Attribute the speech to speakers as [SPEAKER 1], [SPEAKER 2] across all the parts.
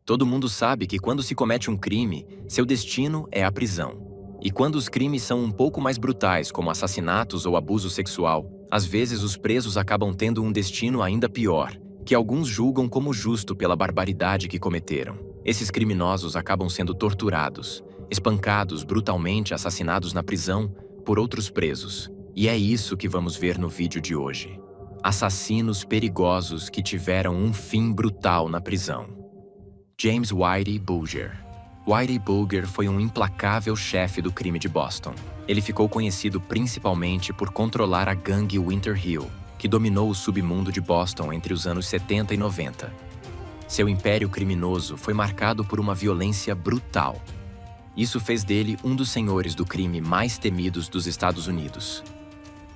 [SPEAKER 1] Todo mundo sabe que quando se comete um crime, seu destino é a prisão. E quando os crimes são um pouco mais brutais, como assassinatos ou abuso sexual, às vezes os presos acabam tendo um destino ainda pior, que alguns julgam como justo pela barbaridade que cometeram. Esses criminosos acabam sendo torturados, espancados, brutalmente assassinados na prisão por outros presos. E é isso que vamos ver no vídeo de hoje. Assassinos perigosos que tiveram um fim brutal na prisão. James Whitey Bulger. Whitey Bulger foi um implacável chefe do crime de Boston. Ele ficou conhecido principalmente por controlar a gangue Winter Hill, que dominou o submundo de Boston entre os anos 70 e 90. Seu império criminoso foi marcado por uma violência brutal. Isso fez dele um dos senhores do crime mais temidos dos Estados Unidos.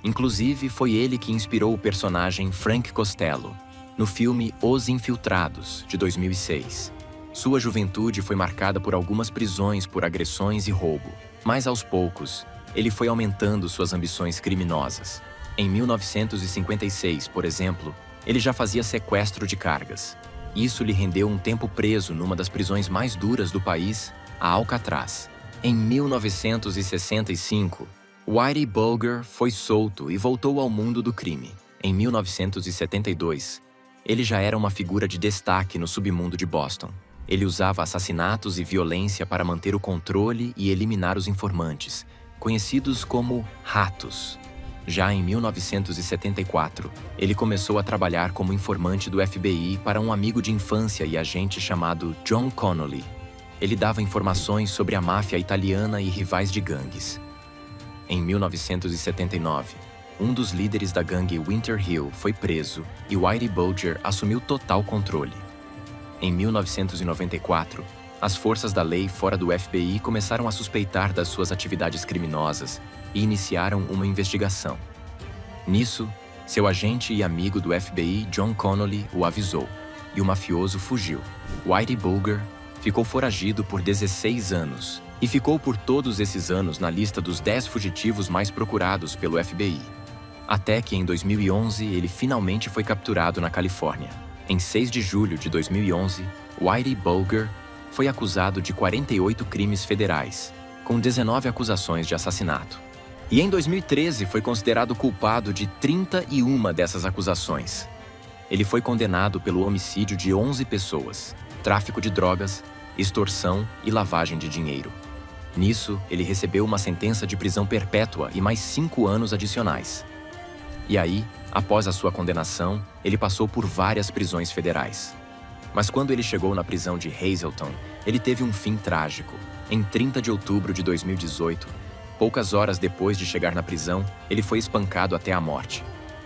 [SPEAKER 1] Inclusive, foi ele que inspirou o personagem Frank Costello, no filme Os Infiltrados, de 2006. Sua juventude foi marcada por algumas prisões por agressões e roubo, mas aos poucos, ele foi aumentando suas ambições criminosas. Em 1956, por exemplo, ele já fazia sequestro de cargas. Isso lhe rendeu um tempo preso numa das prisões mais duras do país, a Alcatraz. Em 1965, Whitey Bulger foi solto e voltou ao mundo do crime. Em 1972, ele já era uma figura de destaque no submundo de Boston. Ele usava assassinatos e violência para manter o controle e eliminar os informantes, conhecidos como ratos. Já em 1974, ele começou a trabalhar como informante do FBI para um amigo de infância e agente chamado John Connolly. Ele dava informações sobre a máfia italiana e rivais de gangues. Em 1979, um dos líderes da gangue Winter Hill foi preso e Whitey Bulger assumiu total controle. Em 1994, as forças da lei fora do FBI começaram a suspeitar das suas atividades criminosas e iniciaram uma investigação. Nisso, seu agente e amigo do FBI, John Connolly, o avisou, e o mafioso fugiu. Whitey Bulger ficou foragido por 16 anos e ficou por todos esses anos na lista dos 10 fugitivos mais procurados pelo FBI. Até que em 2011 ele finalmente foi capturado na Califórnia. Em 6 de julho de 2011, Whitey Bulger foi acusado de 48 crimes federais, com 19 acusações de assassinato. E em 2013 foi considerado culpado de 31 dessas acusações. Ele foi condenado pelo homicídio de 11 pessoas, tráfico de drogas, extorsão e lavagem de dinheiro. Nisso, ele recebeu uma sentença de prisão perpétua e mais 5 anos adicionais. E aí, após a sua condenação, ele passou por várias prisões federais. Mas quando ele chegou na prisão de Hazleton, ele teve um fim trágico. Em 30 de outubro de 2018, poucas horas depois de chegar na prisão, ele foi espancado até a morte.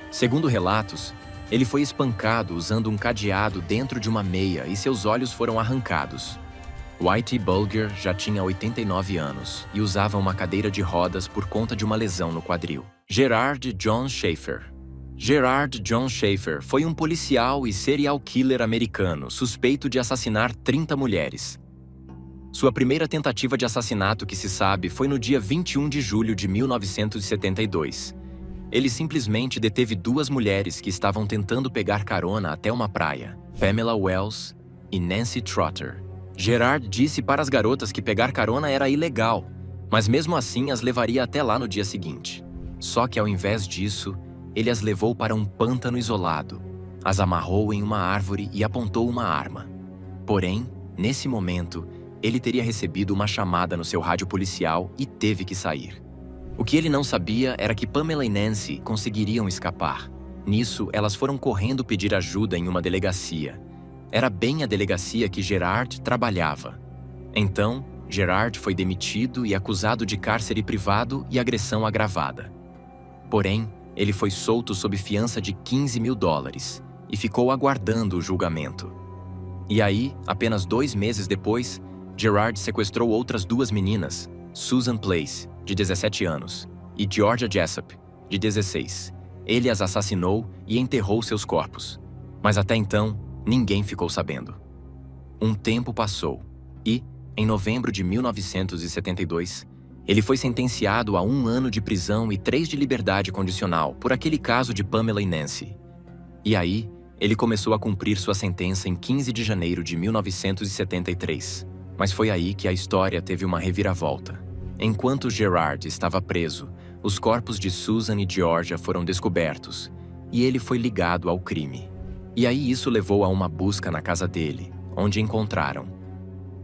[SPEAKER 1] Segundo relatos, ele foi espancado usando um cadeado dentro de uma meia e seus olhos foram arrancados. Whitey Bulger já tinha 89 anos e usava uma cadeira de rodas por conta de uma lesão no quadril. Gerard John Schaefer. Gerard John Schaefer foi um policial e serial killer americano suspeito de assassinar 30 mulheres. Sua primeira tentativa de assassinato que se sabe foi no dia 21 de julho de 1972. Ele simplesmente deteve 2 mulheres que estavam tentando pegar carona até uma praia, Pamela Wells e Nancy Trotter. Gerard disse para as garotas que pegar carona era ilegal, mas mesmo assim as levaria até lá no dia seguinte. Só que ao invés disso, ele as levou para um pântano isolado, as amarrou em uma árvore e apontou uma arma. Porém, nesse momento, ele teria recebido uma chamada no seu rádio policial e teve que sair. O que ele não sabia era que Pamela e Nancy conseguiriam escapar. Nisso, elas foram correndo pedir ajuda em uma delegacia. Era bem a delegacia que Gerard trabalhava. Então, Gerard foi demitido e acusado de cárcere privado e agressão agravada. Porém, ele foi solto sob fiança de $15.000 e ficou aguardando o julgamento. E aí, apenas 2 meses depois, Gerard sequestrou outras 2 meninas, Susan Place, de 17 anos, e Georgia Jessup, de 16. Ele as assassinou e enterrou seus corpos. Mas até então, ninguém ficou sabendo. Um tempo passou e, em novembro de 1972, ele foi sentenciado a 1 ano de prisão e 3 de liberdade condicional por aquele caso de Pamela e Nancy. E aí, Ele começou a cumprir sua sentença em 15 de janeiro de 1973. Mas foi aí que a história teve uma reviravolta. Enquanto Gerard estava preso, os corpos de Susan e Georgia foram descobertos, e ele foi ligado ao crime. E aí isso levou a uma busca na casa dele, onde encontraram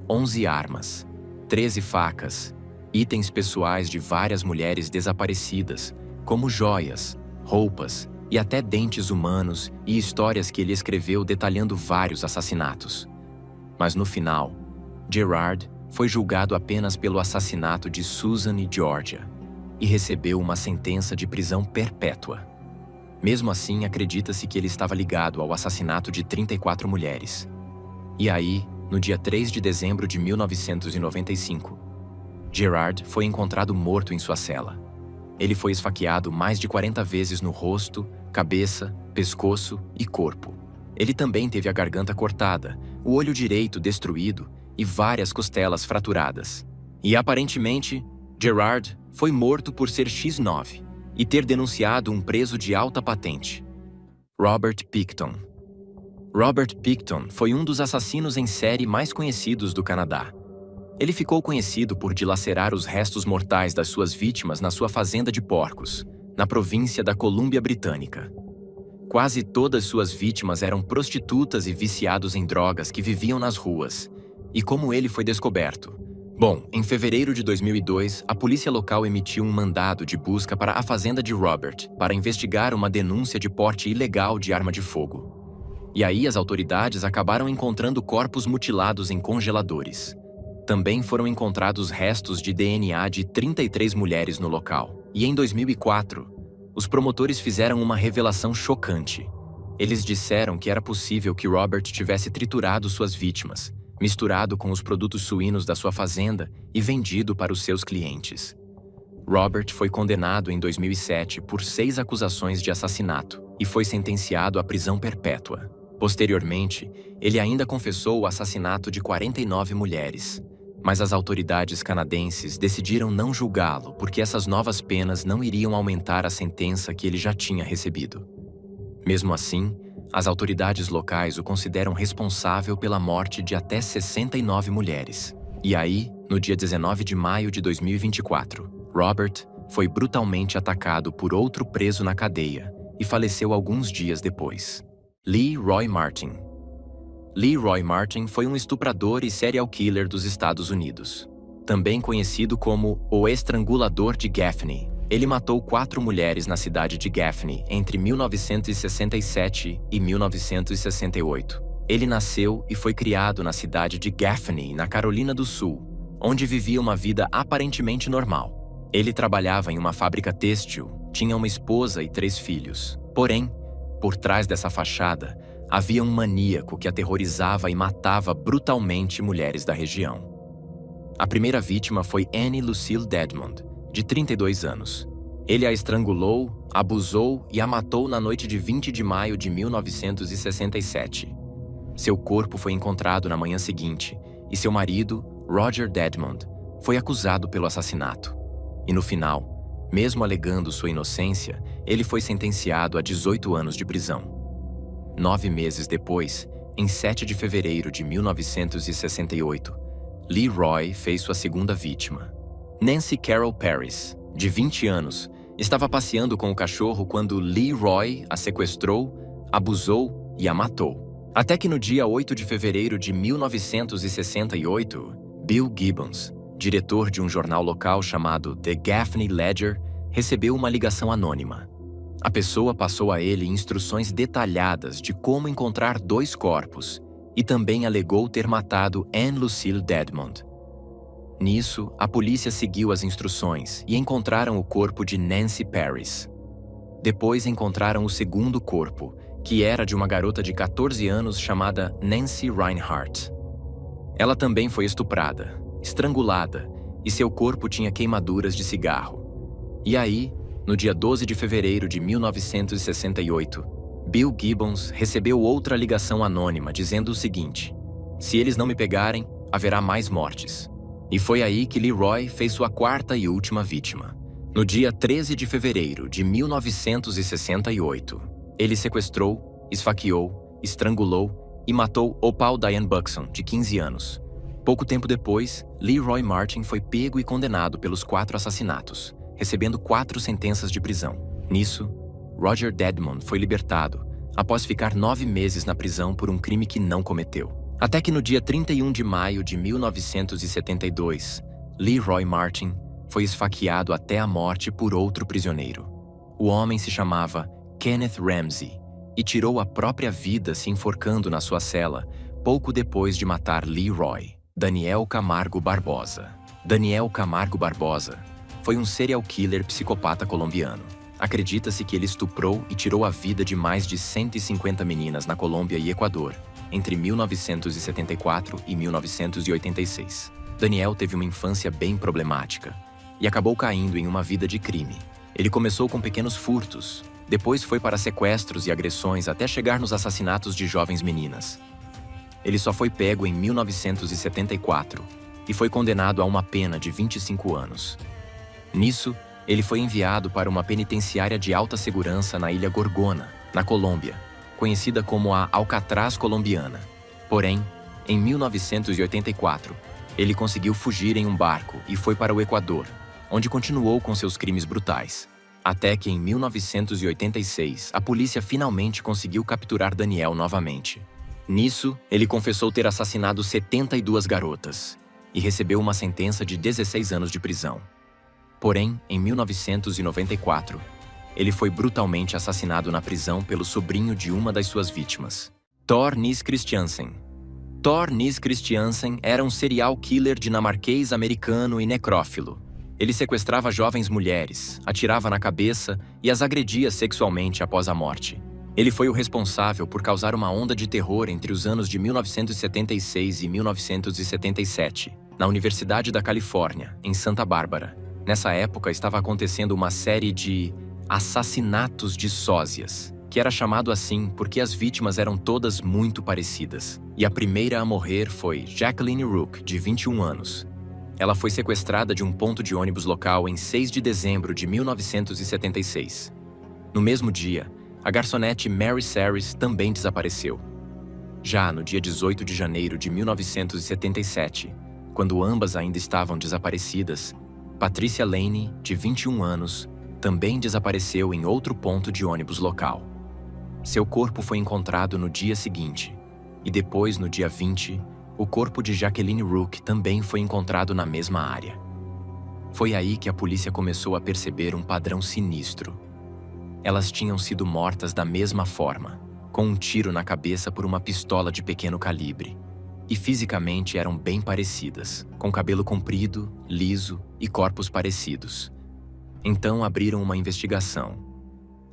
[SPEAKER 1] 11 armas, 13 facas, itens pessoais de várias mulheres desaparecidas, como joias, roupas e até dentes humanos e histórias que ele escreveu detalhando vários assassinatos. Mas no final, Gerard foi julgado apenas pelo assassinato de Susan e Georgia e recebeu uma sentença de prisão perpétua. Mesmo assim, acredita-se que ele estava ligado ao assassinato de 34 mulheres. E aí, no dia 3 de dezembro de 1995, Gerard foi encontrado morto em sua cela. Ele foi esfaqueado mais de 40 vezes no rosto, cabeça, pescoço e corpo. Ele também teve a garganta cortada, o olho direito destruído e várias costelas fraturadas. E aparentemente, Gerard foi morto por ser X9 e ter denunciado um preso de alta patente, Robert Pickton. Robert Pickton foi um dos assassinos em série mais conhecidos do Canadá. Ele ficou conhecido por dilacerar os restos mortais das suas vítimas na sua fazenda de porcos, na província da Colômbia Britânica. Quase todas suas vítimas eram prostitutas e viciados em drogas que viviam nas ruas. E como ele foi descoberto? Bom, em fevereiro de 2002, a polícia local emitiu um mandado de busca para a fazenda de Robert para investigar uma denúncia de porte ilegal de arma de fogo. E aí as autoridades acabaram encontrando corpos mutilados em congeladores. Também foram encontrados restos de DNA de 33 mulheres no local. E em 2004, os promotores fizeram uma revelação chocante. Eles disseram que era possível que Robert tivesse triturado suas vítimas, misturado com os produtos suínos da sua fazenda e vendido para os seus clientes. Robert foi condenado em 2007 por 6 acusações de assassinato e foi sentenciado à prisão perpétua. Posteriormente, ele ainda confessou o assassinato de 49 mulheres. Mas as autoridades canadenses decidiram não julgá-lo porque essas novas penas não iriam aumentar a sentença que ele já tinha recebido. Mesmo assim, as autoridades locais o consideram responsável pela morte de até 69 mulheres. E aí, no dia 19 de maio de 2024, Robert foi brutalmente atacado por outro preso na cadeia e faleceu alguns dias depois. Lee Roy Martin. Lee Roy Martin foi um estuprador e serial killer dos Estados Unidos. Também conhecido como o Estrangulador de Gaffney. Ele matou 4 mulheres na cidade de Gaffney entre 1967 e 1968. Ele nasceu e foi criado na cidade de Gaffney, na Carolina do Sul, onde vivia uma vida aparentemente normal. Ele trabalhava em uma fábrica têxtil, tinha uma esposa e 3 filhos. Porém, por trás dessa fachada, havia um maníaco que aterrorizava e matava brutalmente mulheres da região. A primeira vítima foi Annie Lucille Dedmond, de 32 anos. Ele a estrangulou, abusou e a matou na noite de 20 de maio de 1967. Seu corpo foi encontrado na manhã seguinte e seu marido, Roger Dedmond, foi acusado pelo assassinato. E no final, mesmo alegando sua inocência, ele foi sentenciado a 18 anos de prisão. 9 meses depois, em 7 de fevereiro de 1968, Lee Roy fez sua segunda vítima. Nancy Carol Paris, de 20 anos, estava passeando com o cachorro quando Lee Roy a sequestrou, abusou e a matou. Até que no dia 8 de fevereiro de 1968, Bill Gibbons, diretor de um jornal local chamado The Gaffney Ledger, recebeu uma ligação anônima. A pessoa passou a ele instruções detalhadas de como encontrar 2 corpos e também alegou ter matado Anne Lucille Dedmond. Nisso, a polícia seguiu as instruções e encontraram o corpo de Nancy Paris. Depois encontraram o segundo corpo, que era de uma garota de 14 anos chamada Nancy Reinhardt. Ela também foi estuprada, estrangulada e seu corpo tinha queimaduras de cigarro. E aí, no dia 12 de fevereiro de 1968, Bill Gibbons recebeu outra ligação anônima dizendo o seguinte: "Se eles não me pegarem, haverá mais mortes." E foi aí que Lee Roy fez sua quarta e última vítima. No dia 13 de fevereiro de 1968, ele sequestrou, esfaqueou estrangulou e matou Opal Diane Buxton, de 15 anos. Pouco tempo depois, Leroy Martin foi pego e condenado pelos 4 assassinatos, recebendo 4 sentenças de prisão. Nisso, Roger Dedmon foi libertado, após ficar 9 meses na prisão por um crime que não cometeu. Até que no dia 31 de maio de 1972, Leroy Martin foi esfaqueado até a morte por outro prisioneiro. O homem se chamava Kenneth Ramsey e tirou a própria vida se enforcando na sua cela pouco depois de matar Leroy. Daniel Camargo Barbosa. Daniel Camargo Barbosa foi um serial killer psicopata colombiano. Acredita-se que ele estuprou e tirou a vida de mais de 150 meninas na Colômbia e Equador, entre 1974 e 1986. Daniel teve uma infância bem problemática e acabou caindo em uma vida de crime. Ele começou com pequenos furtos, depois foi para sequestros e agressões até chegar nos assassinatos de jovens meninas. Ele só foi pego em 1974 e foi condenado a uma pena de 25 anos. Nisso, ele foi enviado para uma penitenciária de alta segurança na Ilha Gorgona, na Colômbia, conhecida como a Alcatraz colombiana. Porém, em 1984, ele conseguiu fugir em um barco e foi para o Equador, onde continuou com seus crimes brutais. Até que em 1986, a polícia finalmente conseguiu capturar Daniel novamente. Nisso, ele confessou ter assassinado 72 garotas e recebeu uma sentença de 16 anos de prisão. Porém, em 1994, ele foi brutalmente assassinado na prisão pelo sobrinho de uma das suas vítimas, Thor Nils Christiansen. Thor Nils Christiansen era um serial killer dinamarquês americano e necrófilo. Ele sequestrava jovens mulheres, atirava na cabeça e as agredia sexualmente após a morte. Ele foi o responsável por causar uma onda de terror entre os anos de 1976 e 1977, na Universidade da Califórnia, em Santa Bárbara. Nessa época estava acontecendo uma série de assassinatos de sósias, que era chamado assim porque as vítimas eram todas muito parecidas. E a primeira a morrer foi Jacqueline Rook, de 21 anos. Ela foi sequestrada de um ponto de ônibus local em 6 de dezembro de 1976. No mesmo dia, a garçonete Mary Saris também desapareceu. Já no dia 18 de janeiro de 1977, quando ambas ainda estavam desaparecidas, Patricia Lane, de 21 anos, também desapareceu em outro ponto de ônibus local. Seu corpo foi encontrado no dia seguinte, e depois, no dia 20, o corpo de Jacqueline Rook também foi encontrado na mesma área. Foi aí que a polícia começou a perceber um padrão sinistro. Elas tinham sido mortas da mesma forma, com um tiro na cabeça por uma pistola de pequeno calibre. E fisicamente eram bem parecidas, com cabelo comprido, liso e corpos parecidos. Então abriram uma investigação.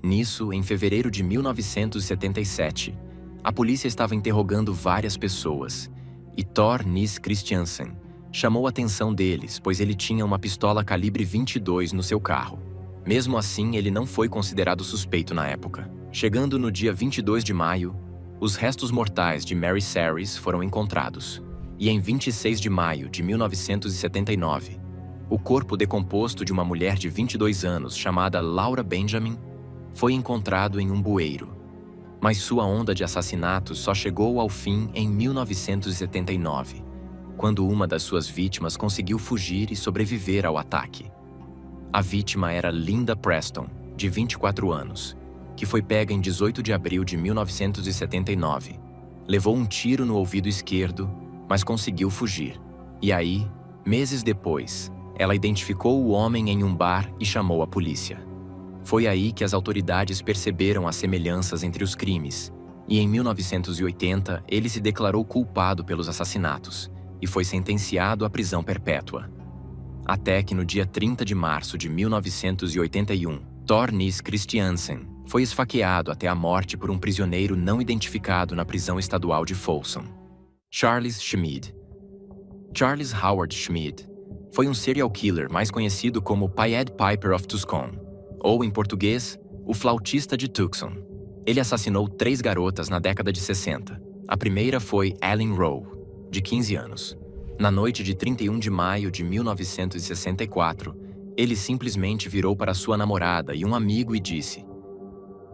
[SPEAKER 1] Nisso, em fevereiro de 1977, a polícia estava interrogando várias pessoas, e Thor Nils Christiansen chamou a atenção deles, pois ele tinha uma pistola calibre 22 no seu carro. Mesmo assim, ele não foi considerado suspeito na época. Chegando no dia 22 de maio, os restos mortais de Mary Saris foram encontrados. E em 26 de maio de 1979, o corpo decomposto de uma mulher de 22 anos chamada Laura Benjamin foi encontrado em um bueiro. Mas sua onda de assassinatos só chegou ao fim em 1979, quando uma das suas vítimas conseguiu fugir e sobreviver ao ataque. A vítima era Linda Preston, de 24 anos, que foi pega em 18 de abril de 1979. Levou um tiro no ouvido esquerdo, mas conseguiu fugir. E aí, meses depois, ela identificou o homem em um bar e chamou a polícia. Foi aí que as autoridades perceberam as semelhanças entre os crimes, e em 1980 ele se declarou culpado pelos assassinatos e foi sentenciado à prisão perpétua. Até que no dia 30 de março de 1981, Thor Nils Christiansen foi esfaqueado até a morte por um prisioneiro não identificado na prisão estadual de Folsom. Charles Schmid. Charles Howard Schmid foi um serial killer mais conhecido como Pied Piper of Tucson, ou em português, o flautista de Tucson. Ele assassinou 3 garotas na década de 60. A primeira foi Ellen Rowe, de 15 anos. Na noite de 31 de maio de 1964, ele simplesmente virou para sua namorada e um amigo e disse: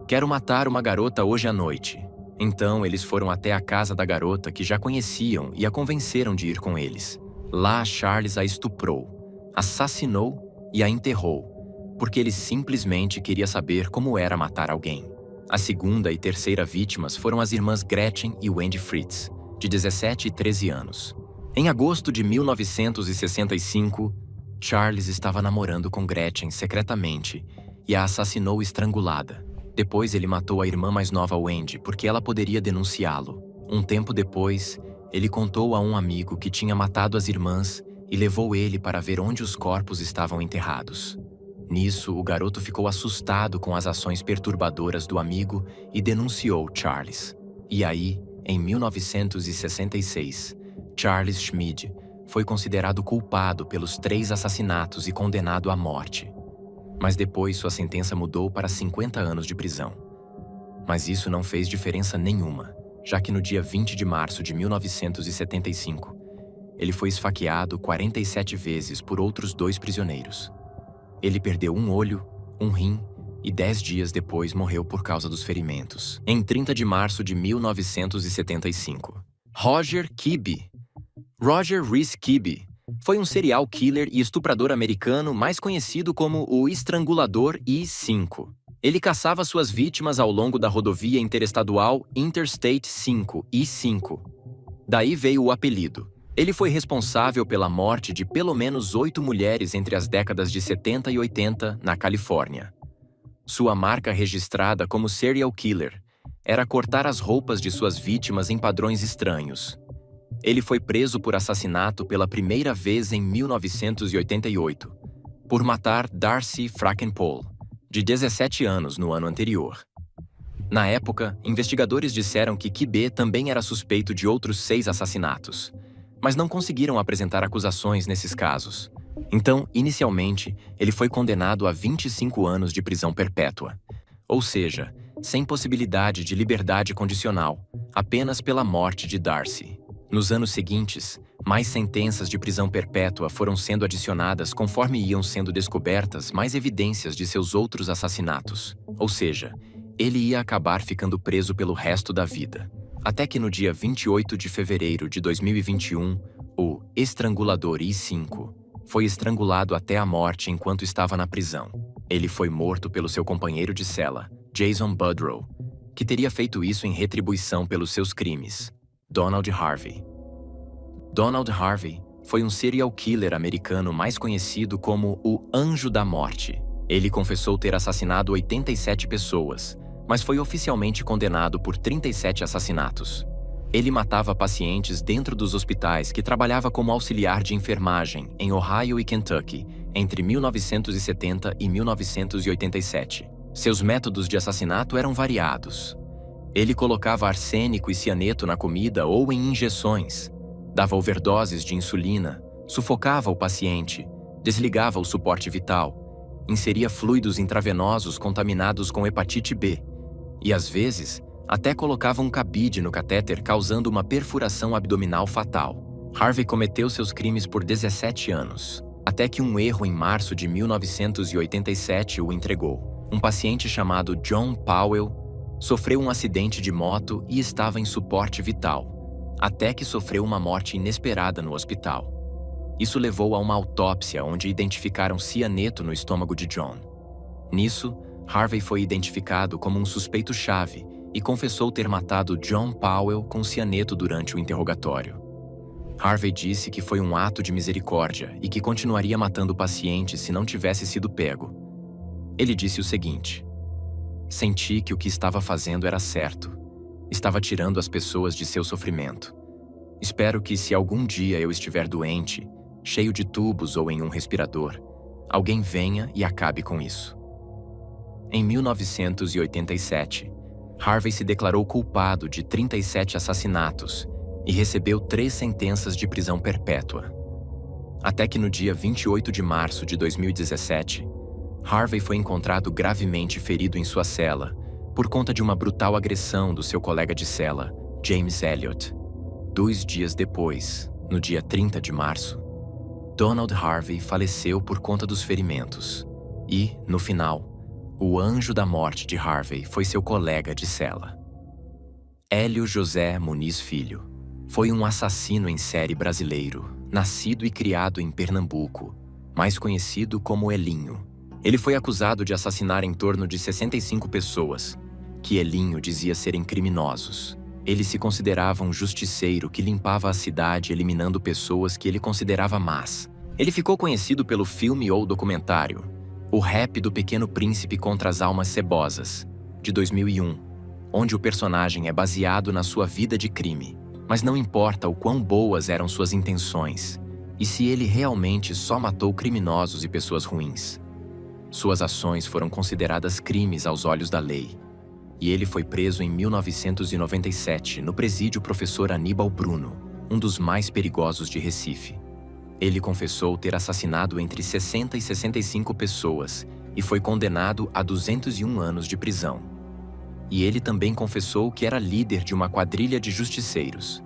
[SPEAKER 1] "Quero matar uma garota hoje à noite. Então, eles foram até a casa da garota que já conheciam e a convenceram de ir com eles. Lá, Charles a estuprou, assassinou e a enterrou, porque ele simplesmente queria saber como era matar alguém. A segunda e terceira vítimas foram as irmãs Gretchen e Wendy Fritz, de 17 e 13 anos. Em agosto de 1965, Charles estava namorando com Gretchen secretamente e a assassinou estrangulada. Depois ele matou a irmã mais nova Wendy porque ela poderia denunciá-lo. Um tempo depois, ele contou a um amigo que tinha matado as irmãs e levou ele para ver onde os corpos estavam enterrados. Nisso, o garoto ficou assustado com as ações perturbadoras do amigo e denunciou Charles. E aí, em 1966, Charles Schmid foi considerado culpado pelos 3 assassinatos e condenado à morte. Mas depois sua sentença mudou para 50 anos de prisão. Mas isso não fez diferença nenhuma, já que no dia 20 de março de 1975, ele foi esfaqueado 47 vezes por outros 2 prisioneiros. Ele perdeu um olho, um rim e 10 dias depois morreu por causa dos ferimentos. Em 30 de março de 1975, Roger Kibbe. Roger Rees Kibbe foi um serial killer e estuprador americano mais conhecido como o Estrangulador I-5. Ele caçava suas vítimas ao longo da rodovia interestadual Interstate 5, I-5. Daí veio o apelido. Ele foi responsável pela morte de pelo menos 8 mulheres entre as décadas de 70 e 80 na Califórnia. Sua marca registrada como serial killer era cortar as roupas de suas vítimas em padrões estranhos. Ele foi preso por assassinato pela primeira vez em 1988, por matar Darcy Frackenpole, de 17 anos no ano anterior. Na época, investigadores disseram que Kibbe também era suspeito de outros 6 assassinatos, mas não conseguiram apresentar acusações nesses casos. Então, inicialmente, ele foi condenado a 25 anos de prisão perpétua, ou seja, sem possibilidade de liberdade condicional, apenas pela morte de Darcy. Nos anos seguintes, mais sentenças de prisão perpétua foram sendo adicionadas conforme iam sendo descobertas mais evidências de seus outros assassinatos. Ou seja, ele ia acabar ficando preso pelo resto da vida. Até que no dia 28 de fevereiro de 2021, o Estrangulador I-5 foi estrangulado até a morte enquanto estava na prisão. Ele foi morto pelo seu companheiro de cela, Jason Budrow, que teria feito isso em retribuição pelos seus crimes. Donald Harvey. Donald Harvey foi um serial killer americano mais conhecido como o Anjo da Morte. Ele confessou ter assassinado 87 pessoas, mas foi oficialmente condenado por 37 assassinatos. Ele matava pacientes dentro dos hospitais que trabalhava como auxiliar de enfermagem em Ohio e Kentucky entre 1970 e 1987. Seus métodos de assassinato eram variados. Ele colocava arsênico e cianeto na comida ou em injeções, dava overdoses de insulina, sufocava o paciente, desligava o suporte vital, inseria fluidos intravenosos contaminados com hepatite B e, às vezes, até colocava um cabide no catéter causando uma perfuração abdominal fatal. Harvey cometeu seus crimes por 17 anos, até que um erro em março de 1987 o entregou. Um paciente chamado John Powell sofreu um acidente de moto e estava em suporte vital, até que sofreu uma morte inesperada no hospital. Isso levou a uma autópsia onde identificaram cianeto no estômago de John. Nisso, Harvey foi identificado como um suspeito-chave e confessou ter matado John Powell com cianeto durante o interrogatório. Harvey disse que foi um ato de misericórdia e que continuaria matando pacientes se não tivesse sido pego. Ele disse o seguinte: "Senti que o que estava fazendo era certo. Estava tirando as pessoas de seu sofrimento. Espero que, se algum dia eu estiver doente, cheio de tubos ou em um respirador, alguém venha e acabe com isso." Em 1987, Harvey se declarou culpado de 37 assassinatos e recebeu 3 sentenças de prisão perpétua. Até que no dia 28 de março de 2017, Harvey foi encontrado gravemente ferido em sua cela por conta de uma brutal agressão do seu colega de cela, James Elliott. 2 dias depois, no dia 30 de março, Donald Harvey faleceu por conta dos ferimentos e, no final, o anjo da morte de Harvey foi seu colega de cela. Hélio José Muniz Filho foi um assassino em série brasileiro, nascido e criado em Pernambuco, mais conhecido como Elinho. Ele foi acusado de assassinar em torno de 65 pessoas, que Elinho dizia serem criminosos. Ele se considerava um justiceiro que limpava a cidade eliminando pessoas que ele considerava más. Ele ficou conhecido pelo filme ou documentário O Rap do Pequeno Príncipe contra as Almas Cebosas, de 2001, onde o personagem é baseado na sua vida de crime. Mas não importa o quão boas eram suas intenções, e se ele realmente só matou criminosos e pessoas ruins. Suas ações foram consideradas crimes aos olhos da lei, e ele foi preso em 1997 no presídio Professor Aníbal Bruno, um dos mais perigosos de Recife. Ele confessou ter assassinado entre 60 e 65 pessoas e foi condenado a 201 anos de prisão. E ele também confessou que era líder de uma quadrilha de justiceiros.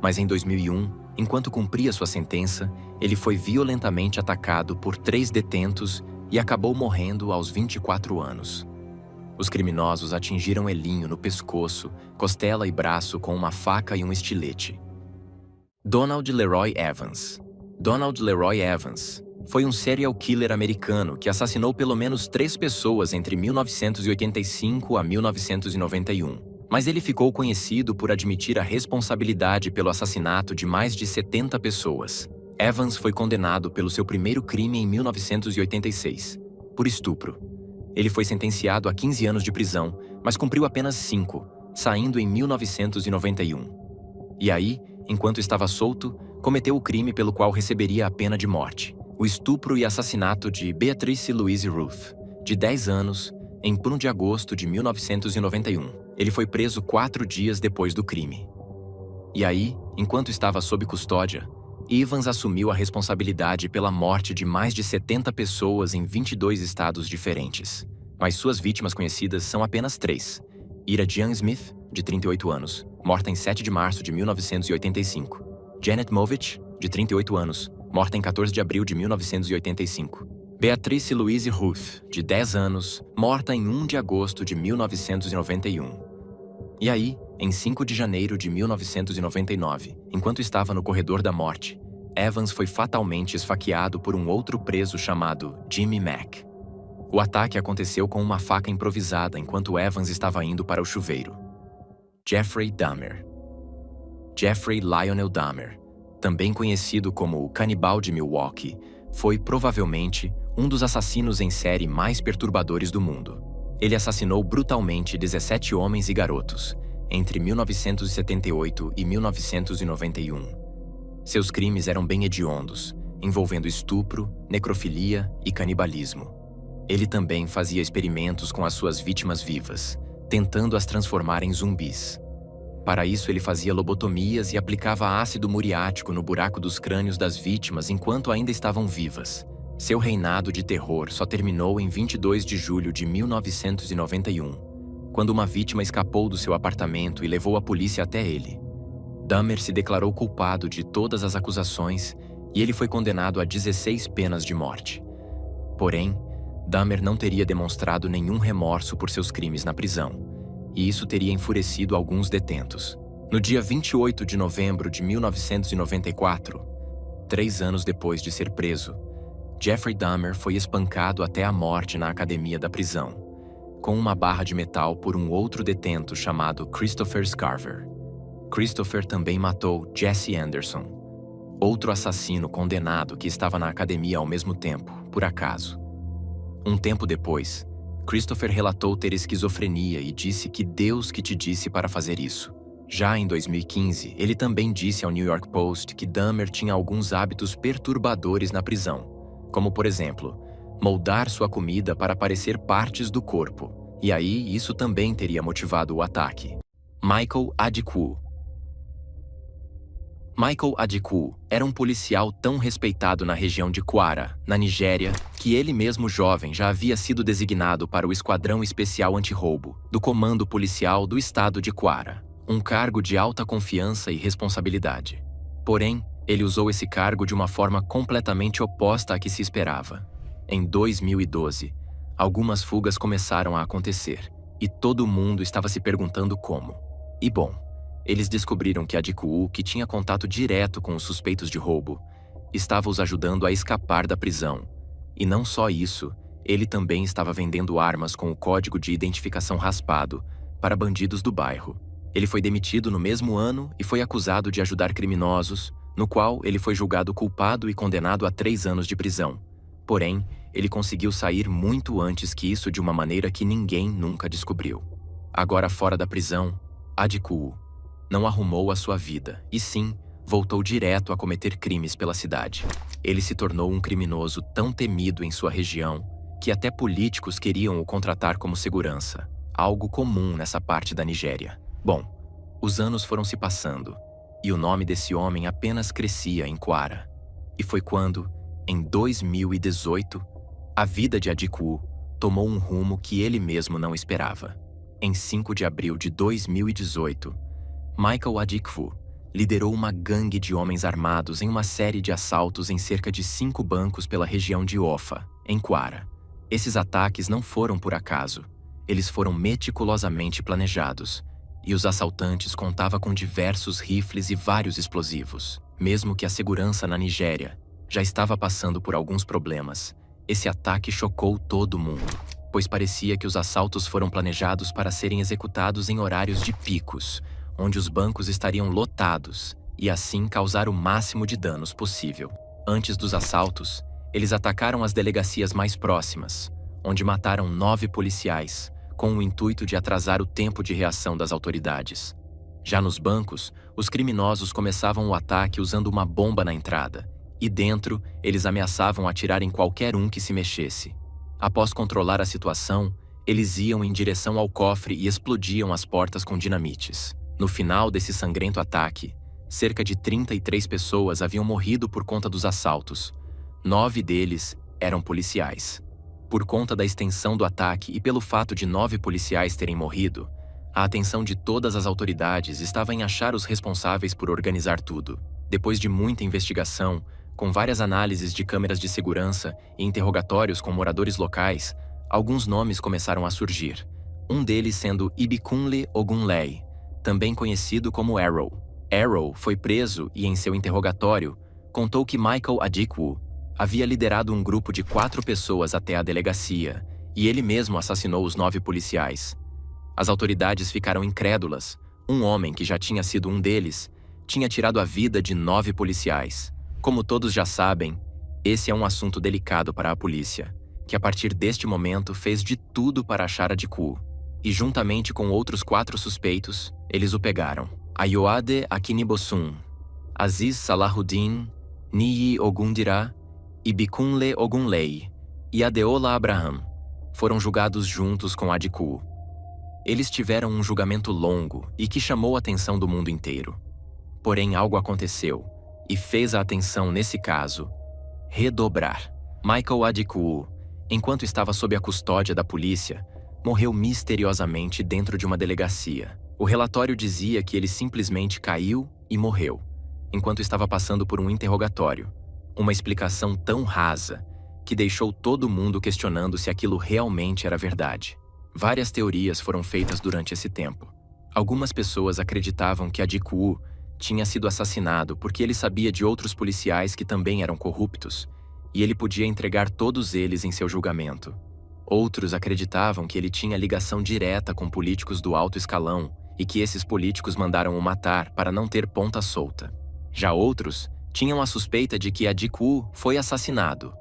[SPEAKER 1] Mas em 2001, enquanto cumpria sua sentença, ele foi violentamente atacado por 3 detentos e acabou morrendo aos 24 anos. Os criminosos atingiram Elinho no pescoço, costela e braço com uma faca e um estilete. Donald Leroy Evans. Donald Leroy Evans foi um serial killer americano que assassinou pelo menos 3 pessoas entre 1985 a 1991. Mas ele ficou conhecido por admitir a responsabilidade pelo assassinato de mais de 70 pessoas. Evans foi condenado pelo seu primeiro crime em 1986, por estupro. Ele foi sentenciado a 15 anos de prisão, mas cumpriu apenas 5, saindo em 1991. E aí, enquanto estava solto, cometeu o crime pelo qual receberia a pena de morte: o estupro e assassinato de Beatrice Louise Ruth, de 10 anos, em 1º de agosto de 1991. Ele foi preso 4 dias depois do crime. E aí, enquanto estava sob custódia, Evans assumiu a responsabilidade pela morte de mais de 70 pessoas em 22 estados diferentes. Mas suas vítimas conhecidas são apenas 3. Ira Jean Smith, de 38 anos, morta em 7 de março de 1985. Janet Movich, de 38 anos, morta em 14 de abril de 1985. Beatrice Louise Ruth, de 10 anos, morta em 1 de agosto de 1991. E aí, em 5 de janeiro de 1999, enquanto estava no corredor da morte, Evans foi fatalmente esfaqueado por um outro preso chamado Jimmy Mack. O ataque aconteceu com uma faca improvisada enquanto Evans estava indo para o chuveiro. Jeffrey Dahmer. Jeffrey Lionel Dahmer, também conhecido como o Canibal de Milwaukee, foi provavelmente um dos assassinos em série mais perturbadores do mundo. Ele assassinou brutalmente 17 homens e garotos, entre 1978 e 1991. Seus crimes eram bem hediondos, envolvendo estupro, necrofilia e canibalismo. Ele também fazia experimentos com as suas vítimas vivas, tentando as transformar em zumbis. Para isso, ele fazia lobotomias e aplicava ácido muriático no buraco dos crânios das vítimas enquanto ainda estavam vivas. Seu reinado de terror só terminou em 22 de julho de 1991, quando uma vítima escapou do seu apartamento e levou a polícia até ele. Dahmer se declarou culpado de todas as acusações e ele foi condenado a 16 penas de morte. Porém, Dahmer não teria demonstrado nenhum remorso por seus crimes na prisão, e isso teria enfurecido alguns detentos. No dia 28 de novembro de 1994, 3 anos depois de ser preso, Jeffrey Dahmer foi espancado até a morte na academia da prisão, com uma barra de metal por um outro detento chamado Christopher Scarver. Christopher também matou Jesse Anderson, outro assassino condenado que estava na academia ao mesmo tempo, por acaso. Um tempo depois, Christopher relatou ter esquizofrenia e disse que Deus que te disse para fazer isso. Já em 2015, ele também disse ao New York Post que Dahmer tinha alguns hábitos perturbadores na prisão, como, por exemplo, moldar sua comida para parecer partes do corpo, e aí isso também teria motivado o ataque. Michael Adiku. Michael Adiku era um policial tão respeitado na região de Kwara, na Nigéria, que ele mesmo jovem já havia sido designado para o Esquadrão Especial Antirroubo do Comando Policial do Estado de Kwara, um cargo de alta confiança e responsabilidade. Porém, ele usou esse cargo de uma forma completamente oposta à que se esperava. Em 2012, algumas fugas começaram a acontecer, e todo mundo estava se perguntando como. E bom, eles descobriram que Adikwu, que tinha contato direto com os suspeitos de roubo, estava os ajudando a escapar da prisão. E não só isso, ele também estava vendendo armas com o código de identificação raspado para bandidos do bairro. Ele foi demitido no mesmo ano e foi acusado de ajudar criminosos, no qual ele foi julgado culpado e condenado a 3 anos de prisão. Porém, ele conseguiu sair muito antes que isso de uma maneira que ninguém nunca descobriu. Agora fora da prisão, Adikwu não arrumou a sua vida, e sim, voltou direto a cometer crimes pela cidade. Ele se tornou um criminoso tão temido em sua região que até políticos queriam o contratar como segurança, algo comum nessa parte da Nigéria. Bom, os anos foram se passando, e o nome desse homem apenas crescia em Kwara. E foi quando, em 2018, a vida de Adikwu tomou um rumo que ele mesmo não esperava. Em 5 de abril de 2018, Michael Adikwu liderou uma gangue de homens armados em uma série de assaltos em cerca de 5 bancos pela região de Ofa, em Kwara. Esses ataques não foram por acaso, eles foram meticulosamente planejados, e os assaltantes contavam com diversos rifles e vários explosivos. Mesmo que a segurança na Nigéria já estava passando por alguns problemas, esse ataque chocou todo mundo, pois parecia que os assaltos foram planejados para serem executados em horários de picos, onde os bancos estariam lotados, e assim causar o máximo de danos possível. Antes dos assaltos, eles atacaram as delegacias mais próximas, onde mataram 9 policiais, com o intuito de atrasar o tempo de reação das autoridades. Já nos bancos, os criminosos começavam o ataque usando uma bomba na entrada, e dentro, eles ameaçavam atirar em qualquer um que se mexesse. Após controlar a situação, eles iam em direção ao cofre e explodiam as portas com dinamites. No final desse sangrento ataque, cerca de 33 pessoas haviam morrido por conta dos assaltos. 9 deles eram policiais. Por conta da extensão do ataque e pelo fato de 9 policiais terem morrido, a atenção de todas as autoridades estava em achar os responsáveis por organizar tudo. Depois de muita investigação, com várias análises de câmeras de segurança e interrogatórios com moradores locais, alguns nomes começaram a surgir, um deles sendo Ibikunle Ogunleye, também conhecido como Arrow. Arrow foi preso e, em seu interrogatório, contou que Michael Adikwu havia liderado um grupo de 4 pessoas até a delegacia, e ele mesmo assassinou os 9 policiais. As autoridades ficaram incrédulas. Um homem, que já tinha sido um deles, tinha tirado a vida de 9 policiais. Como todos já sabem, esse é um assunto delicado para a polícia, que a partir deste momento fez de tudo para achar Adikwu, e juntamente com outros 4 suspeitos, eles o pegaram. Ayoade Akinibosun, Aziz Salahuddin, Niyi Ogundira, Ibikunle Ogunleye e Adeola Abraham foram julgados juntos com Adikwu. Eles tiveram um julgamento longo e que chamou a atenção do mundo inteiro. Porém, algo aconteceu e fez a atenção nesse caso redobrar. Michael Adikwu, enquanto estava sob a custódia da polícia, morreu misteriosamente dentro de uma delegacia. O relatório dizia que ele simplesmente caiu e morreu, enquanto estava passando por um interrogatório. Uma explicação tão rasa que deixou todo mundo questionando se aquilo realmente era verdade. Várias teorias foram feitas durante esse tempo. Algumas pessoas acreditavam que Adikwu tinha sido assassinado porque ele sabia de outros policiais que também eram corruptos, e ele podia entregar todos eles em seu julgamento. Outros acreditavam que ele tinha ligação direta com políticos do alto escalão e que esses políticos mandaram o matar para não ter ponta solta. Já outros tinham a suspeita de que Adikwu foi assassinado,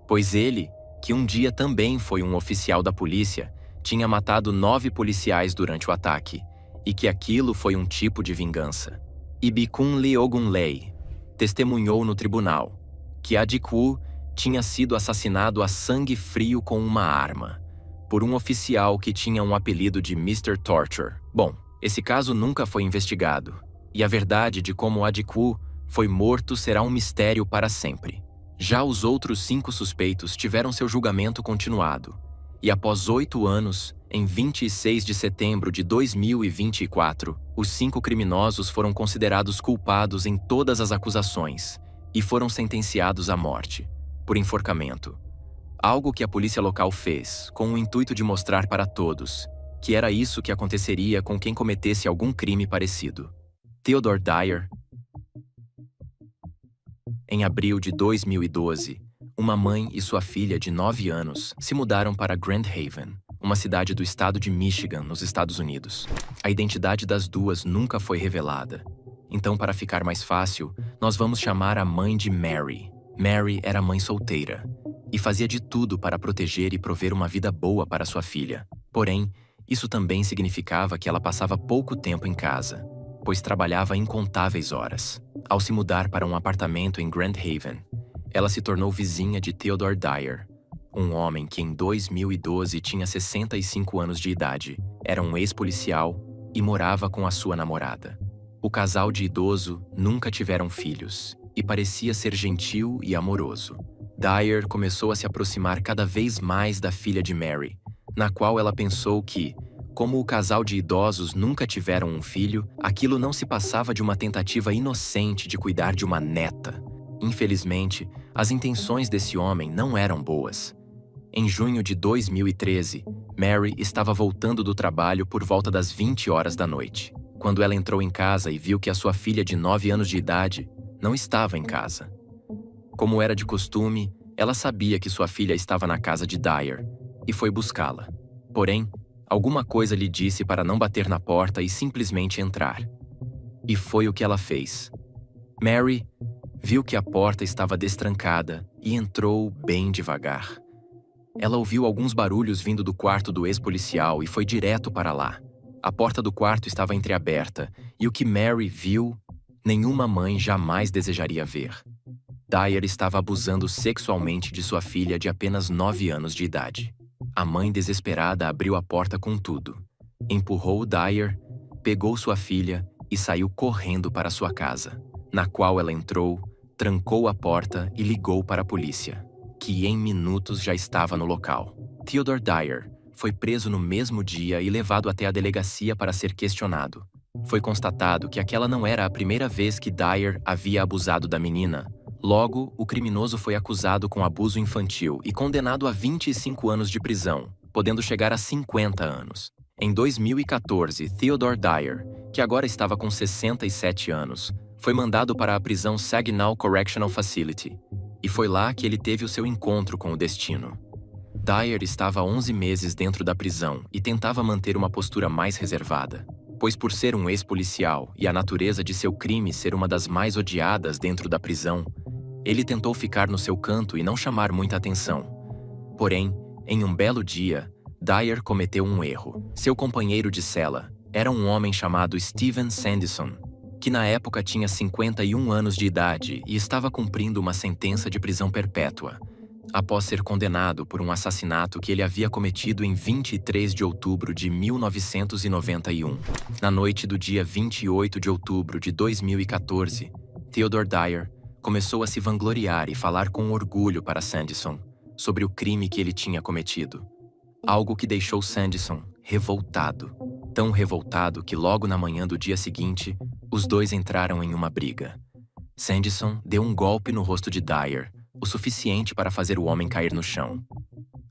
[SPEAKER 1] pois ele, que um dia também foi um oficial da polícia, tinha matado 9 policiais durante o ataque, e que aquilo foi um tipo de vingança. Ibikunle Ogunleye testemunhou no tribunal que Adikwu tinha sido assassinado a sangue frio com uma arma, por um oficial que tinha um apelido de Mr. Torture. Bom, esse caso nunca foi investigado, e a verdade de como Adikwu foi morto será um mistério para sempre. Já os outros 5 suspeitos tiveram seu julgamento continuado, e após 8 anos, em 26 de setembro de 2024, os 5 criminosos foram considerados culpados em todas as acusações e foram sentenciados à morte, por enforcamento. Algo que a polícia local fez, com o intuito de mostrar para todos que era isso que aconteceria com quem cometesse algum crime parecido. Theodore Dyer. Em abril de 2012, uma mãe e sua filha de 9 anos se mudaram para Grand Haven, uma cidade do estado de Michigan, nos Estados Unidos. A identidade das duas nunca foi revelada. Então, para ficar mais fácil, nós vamos chamar a mãe de Mary. Mary era mãe solteira e fazia de tudo para proteger e prover uma vida boa para sua filha. Porém, isso também significava que ela passava pouco tempo em casa, pois trabalhava incontáveis horas. Ao se mudar para um apartamento em Grand Haven, ela se tornou vizinha de Theodore Dyer, um homem que em 2012 tinha 65 anos de idade, era um ex-policial e morava com a sua namorada. O casal de idoso nunca tiveram filhos e parecia ser gentil e amoroso. Dyer começou a se aproximar cada vez mais da filha de Mary, na qual ela pensou que, como o casal de idosos nunca tiveram um filho, aquilo não se passava de uma tentativa inocente de cuidar de uma neta. Infelizmente, as intenções desse homem não eram boas. Em junho de 2013, Mary estava voltando do trabalho por volta das 20 horas da noite, quando ela entrou em casa e viu que a sua filha de 9 anos de idade não estava em casa. Como era de costume, ela sabia que sua filha estava na casa de Dyer e foi buscá-la. Porém, alguma coisa lhe disse para não bater na porta e simplesmente entrar. E foi o que ela fez. Mary viu que a porta estava destrancada e entrou bem devagar. Ela ouviu alguns barulhos vindo do quarto do ex-policial e foi direto para lá. A porta do quarto estava entreaberta e o que Mary viu, nenhuma mãe jamais desejaria ver. Dyer estava abusando sexualmente de sua filha de apenas 9 anos de idade. A mãe desesperada abriu a porta com tudo, empurrou Dyer, pegou sua filha e saiu correndo para sua casa, na qual ela entrou, trancou a porta e ligou para a polícia, que em minutos já estava no local. Theodore Dyer foi preso no mesmo dia e levado até a delegacia para ser questionado. Foi constatado que aquela não era a primeira vez que Dyer havia abusado da menina. Logo, o criminoso foi acusado com abuso infantil e condenado a 25 anos de prisão, podendo chegar a 50 anos. Em 2014, Theodore Dyer, que agora estava com 67 anos, foi mandado para a prisão Saginaw Correctional Facility, e foi lá que ele teve o seu encontro com o destino. Dyer estava há 11 meses dentro da prisão e tentava manter uma postura mais reservada, pois por ser um ex-policial e a natureza de seu crime ser uma das mais odiadas dentro da prisão, ele tentou ficar no seu canto e não chamar muita atenção. Porém, em um belo dia, Dyer cometeu um erro. Seu companheiro de cela era um homem chamado Steven Sandison, que na época tinha 51 anos de idade e estava cumprindo uma sentença de prisão perpétua, após ser condenado por um assassinato que ele havia cometido em 23 de outubro de 1991. Na noite do dia 28 de outubro de 2014, Theodore Dyer começou a se vangloriar e falar com orgulho para Sandison sobre o crime que ele tinha cometido. Algo que deixou Sandison revoltado. Tão revoltado que logo na manhã do dia seguinte, os dois entraram em uma briga. Sandison deu um golpe no rosto de Dyer, o suficiente para fazer o homem cair no chão.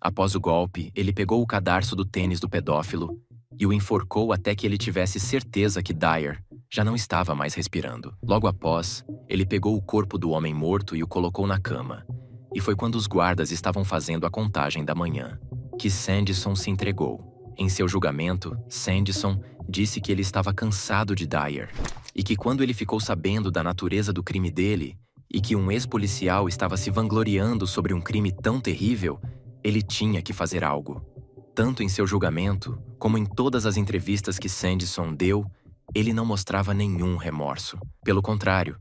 [SPEAKER 1] Após o golpe, ele pegou o cadarço do tênis do pedófilo e o enforcou até que ele tivesse certeza que Dyer já não estava mais respirando. Logo após, ele pegou o corpo do homem morto e o colocou na cama. E foi quando os guardas estavam fazendo a contagem da manhã que Sandison se entregou. Em seu julgamento, Sandison disse que ele estava cansado de Dyer e que quando ele ficou sabendo da natureza do crime dele e que um ex-policial estava se vangloriando sobre um crime tão terrível, ele tinha que fazer algo. Tanto em seu julgamento, como em todas as entrevistas que Sandison deu, ele não mostrava nenhum remorso. Pelo contrário,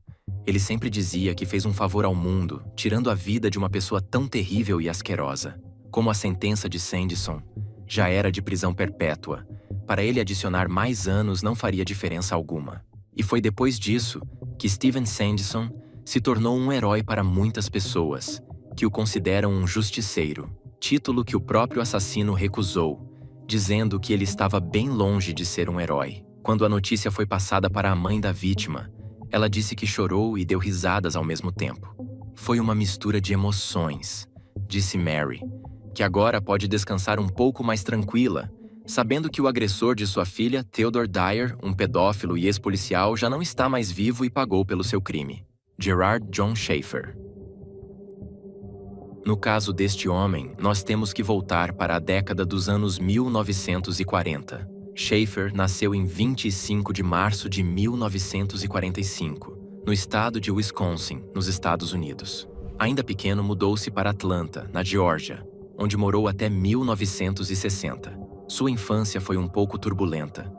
[SPEAKER 1] ele sempre dizia que fez um favor ao mundo, tirando a vida de uma pessoa tão terrível e asquerosa. Como a sentença de Sandison já era de prisão perpétua, para ele adicionar mais anos não faria diferença alguma. E foi depois disso que Steven Sandison se tornou um herói para muitas pessoas, que o consideram um justiceiro, título que o próprio assassino recusou, dizendo que ele estava bem longe de ser um herói. Quando a notícia foi passada para a mãe da vítima, ela disse que chorou e deu risadas ao mesmo tempo. Foi uma mistura de emoções, disse Mary, que agora pode descansar um pouco mais tranquila, Sabendo que o agressor de sua filha, Theodore Dyer, um pedófilo e ex-policial, já não está mais vivo e pagou pelo seu crime. Gerard John Schaefer. No caso deste homem, nós temos que voltar para a década dos anos 1940. Schaefer nasceu em 25 de março de 1945, no estado de Wisconsin, nos Estados Unidos. Ainda pequeno, mudou-se para Atlanta, na Geórgia, onde morou até 1960. Sua infância foi um pouco turbulenta.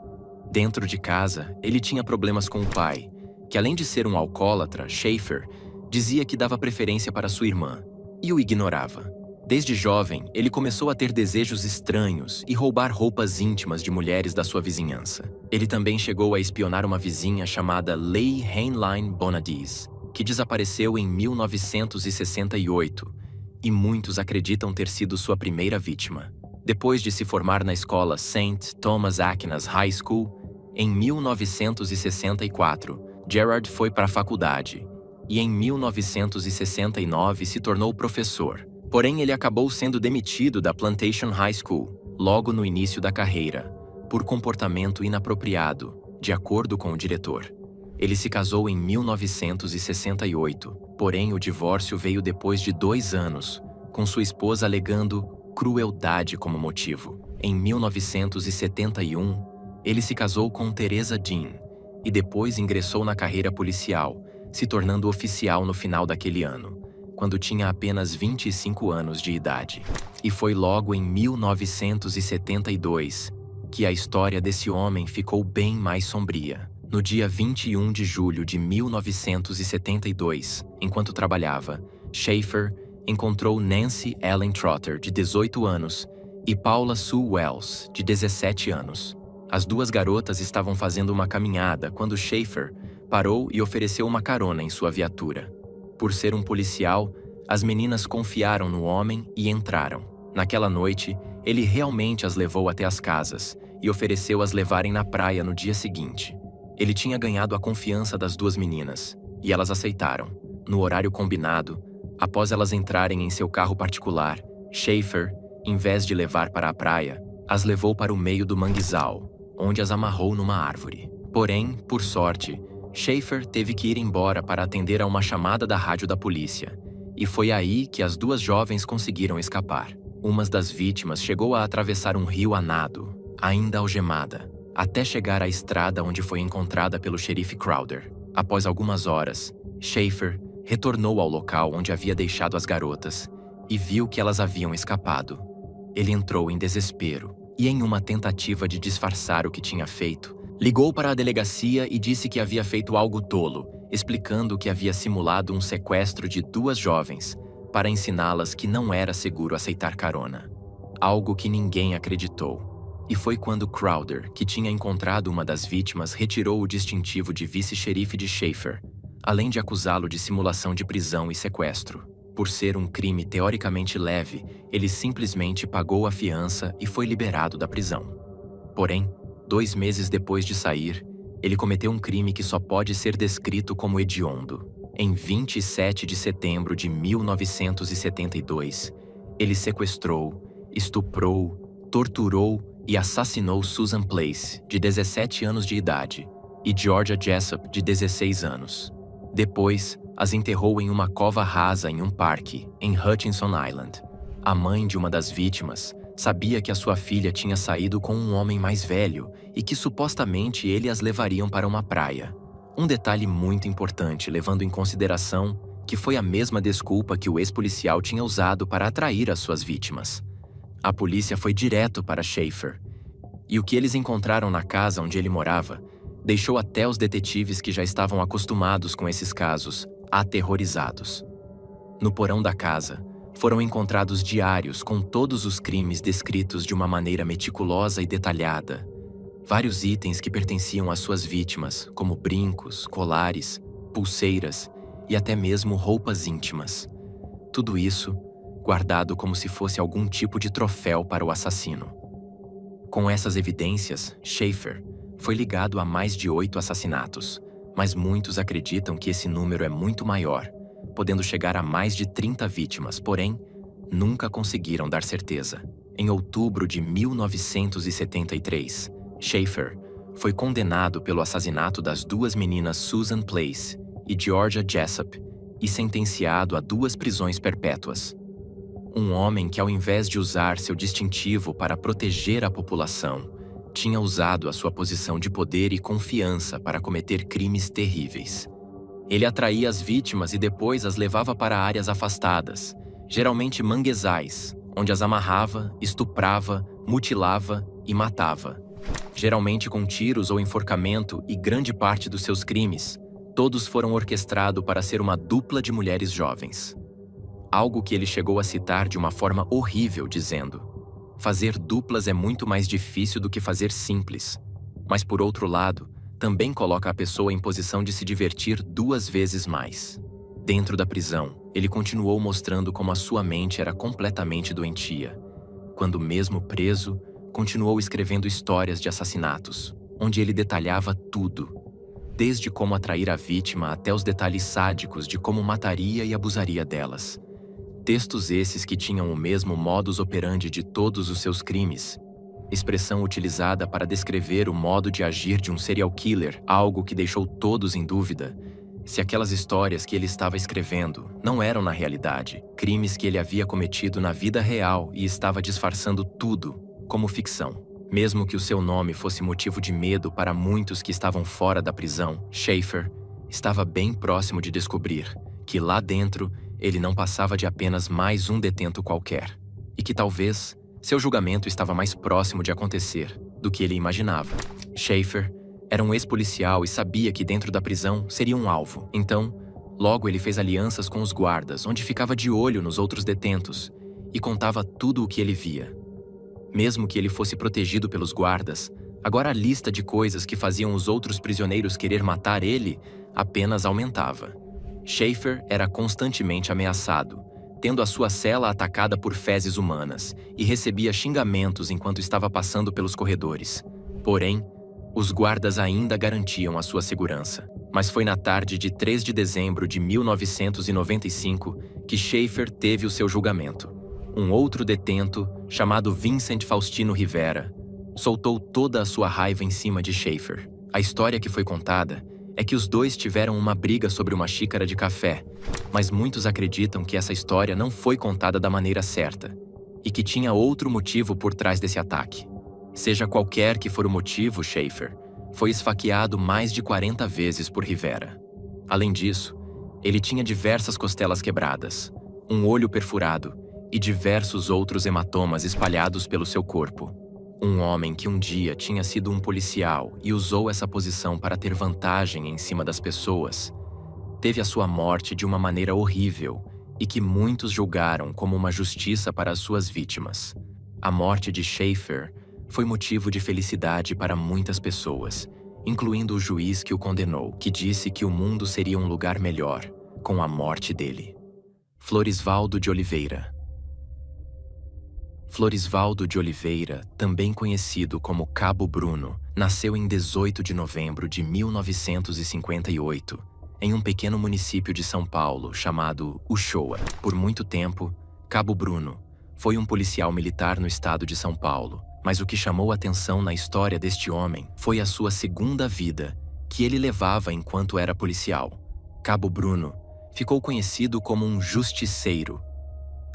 [SPEAKER 1] Dentro de casa, ele tinha problemas com o pai, que além de ser um alcoólatra, Schaefer dizia que dava preferência para sua irmã, e o ignorava. Desde jovem, ele começou a ter desejos estranhos e roubar roupas íntimas de mulheres da sua vizinhança. Ele também chegou a espionar uma vizinha chamada Leigh Heinlein Bonadies, que desapareceu em 1968, e muitos acreditam ter sido sua primeira vítima. Depois de se formar na escola St. Thomas Aquinas High School, em 1964, Gerard foi para a faculdade e em 1969 se tornou professor. Porém, ele acabou sendo demitido da Plantation High School, logo no início da carreira, por comportamento inapropriado, de acordo com o diretor. Ele se casou em 1968, porém o divórcio veio depois de 2 anos, com sua esposa alegando crueldade como motivo. Em 1971, ele se casou com Teresa Dean e depois ingressou na carreira policial, se tornando oficial no final daquele ano, quando tinha apenas 25 anos de idade. E foi logo em 1972 que a história desse homem ficou bem mais sombria. No dia 21 de julho de 1972, enquanto trabalhava, Schaefer encontrou Nancy Ellen Trotter, de 18 anos, e Paula Sue Wells, de 17 anos. As duas garotas estavam fazendo uma caminhada quando Schaefer parou e ofereceu uma carona em sua viatura. Por ser um policial, as meninas confiaram no homem e entraram. Naquela noite, ele realmente as levou até as casas e ofereceu as levarem na praia no dia seguinte. Ele tinha ganhado a confiança das duas meninas, e elas aceitaram. No horário combinado, após elas entrarem em seu carro particular, Schaefer, em vez de levar para a praia, as levou para o meio do manguezal, onde as amarrou numa árvore. Porém, por sorte, Schaefer teve que ir embora para atender a uma chamada da rádio da polícia, e foi aí que as duas jovens conseguiram escapar. Uma das vítimas chegou a atravessar um rio a nado, ainda algemada, até chegar à estrada onde foi encontrada pelo xerife Crowder. Após algumas horas, Schaefer retornou ao local onde havia deixado as garotas e viu que elas haviam escapado. Ele entrou em desespero e, em uma tentativa de disfarçar o que tinha feito, ligou para a delegacia e disse que havia feito algo tolo, explicando que havia simulado um sequestro de duas jovens para ensiná-las que não era seguro aceitar carona. Algo que ninguém acreditou. E foi quando Crowder, que tinha encontrado uma das vítimas, retirou o distintivo de vice-xerife de Schaefer, além de acusá-lo de simulação de prisão e sequestro. Por ser um crime teoricamente leve, ele simplesmente pagou a fiança e foi liberado da prisão. Porém, 2 meses depois de sair, ele cometeu um crime que só pode ser descrito como hediondo. Em 27 de setembro de 1972, ele sequestrou, estuprou, torturou e assassinou Susan Place, de 17 anos de idade, e Georgia Jessup, de 16 anos. Depois, as enterrou em uma cova rasa em um parque, em Hutchinson Island. A mãe de uma das vítimas sabia que a sua filha tinha saído com um homem mais velho e que supostamente ele as levariam para uma praia. Um detalhe muito importante, levando em consideração que foi a mesma desculpa que o ex-policial tinha usado para atrair as suas vítimas. A polícia foi direto para Schaefer, e o que eles encontraram na casa onde ele morava deixou até os detetives que já estavam acostumados com esses casos aterrorizados. No porão da casa, foram encontrados diários com todos os crimes descritos de uma maneira meticulosa e detalhada. Vários itens que pertenciam às suas vítimas, como brincos, colares, pulseiras e até mesmo roupas íntimas. Tudo isso guardado como se fosse algum tipo de troféu para o assassino. Com essas evidências, Schaefer foi ligado a mais de 8 assassinatos, mas muitos acreditam que esse número é muito maior, podendo chegar a mais de 30 vítimas, porém, nunca conseguiram dar certeza. Em outubro de 1973, Schaefer foi condenado pelo assassinato das duas meninas Susan Place e Georgia Jessup e sentenciado a 2 prisões perpétuas. Um homem que, ao invés de usar seu distintivo para proteger a população, tinha usado a sua posição de poder e confiança para cometer crimes terríveis. Ele atraía as vítimas e depois as levava para áreas afastadas, geralmente manguezais, onde as amarrava, estuprava, mutilava e matava. Geralmente com tiros ou enforcamento, e grande parte dos seus crimes, todos foram orquestrados para ser uma dupla de mulheres jovens. Algo que ele chegou a citar de uma forma horrível, dizendo: fazer duplas é muito mais difícil do que fazer simples, mas por outro lado, também coloca a pessoa em posição de se divertir 2 vezes mais. Dentro da prisão, ele continuou mostrando como a sua mente era completamente doentia. Quando mesmo preso, continuou escrevendo histórias de assassinatos, onde ele detalhava tudo, desde como atrair a vítima até os detalhes sádicos de como mataria e abusaria delas. Textos esses que tinham o mesmo modus operandi de todos os seus crimes, expressão utilizada para descrever o modo de agir de um serial killer, algo que deixou todos em dúvida se aquelas histórias que ele estava escrevendo não eram, na realidade, crimes que ele havia cometido na vida real e estava disfarçando tudo como ficção. Mesmo que o seu nome fosse motivo de medo para muitos que estavam fora da prisão, Schaefer estava bem próximo de descobrir que lá dentro ele não passava de apenas mais um detento qualquer, e que talvez seu julgamento estava mais próximo de acontecer do que ele imaginava. Schaefer era um ex-policial e sabia que dentro da prisão seria um alvo. Então, logo ele fez alianças com os guardas, onde ficava de olho nos outros detentos e contava tudo o que ele via. Mesmo que ele fosse protegido pelos guardas, agora a lista de coisas que faziam os outros prisioneiros querer matar ele apenas aumentava. Schaefer era constantemente ameaçado, tendo a sua cela atacada por fezes humanas, e recebia xingamentos enquanto estava passando pelos corredores. Porém, os guardas ainda garantiam a sua segurança. Mas foi na tarde de 3 de dezembro de 1995 que Schaefer teve o seu julgamento. Um outro detento, chamado Vincent Faustino Rivera, soltou toda a sua raiva em cima de Schaefer. A história que foi contada é que os dois tiveram uma briga sobre uma xícara de café, mas muitos acreditam que essa história não foi contada da maneira certa e que tinha outro motivo por trás desse ataque. Seja qualquer que for o motivo, Schaefer foi esfaqueado mais de 40 vezes por Rivera. Além disso, ele tinha diversas costelas quebradas, um olho perfurado e diversos outros hematomas espalhados pelo seu corpo. Um homem que um dia tinha sido um policial e usou essa posição para ter vantagem em cima das pessoas, teve a sua morte de uma maneira horrível e que muitos julgaram como uma justiça para as suas vítimas. A morte de Schaefer foi motivo de felicidade para muitas pessoas, incluindo o juiz que o condenou, que disse que o mundo seria um lugar melhor com a morte dele. Florisvaldo de Oliveira. Florisvaldo de Oliveira, também conhecido como Cabo Bruno, nasceu em 18 de novembro de 1958, em um pequeno município de São Paulo chamado Uchoa. Por muito tempo, Cabo Bruno foi um policial militar no estado de São Paulo, mas o que chamou a atenção na história deste homem foi a sua segunda vida, que ele levava enquanto era policial. Cabo Bruno ficou conhecido como um justiceiro,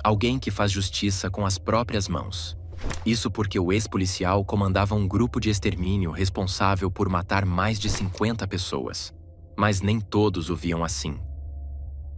[SPEAKER 1] alguém que faz justiça com as próprias mãos. Isso porque o ex-policial comandava um grupo de extermínio responsável por matar mais de 50 pessoas. Mas nem todos o viam assim.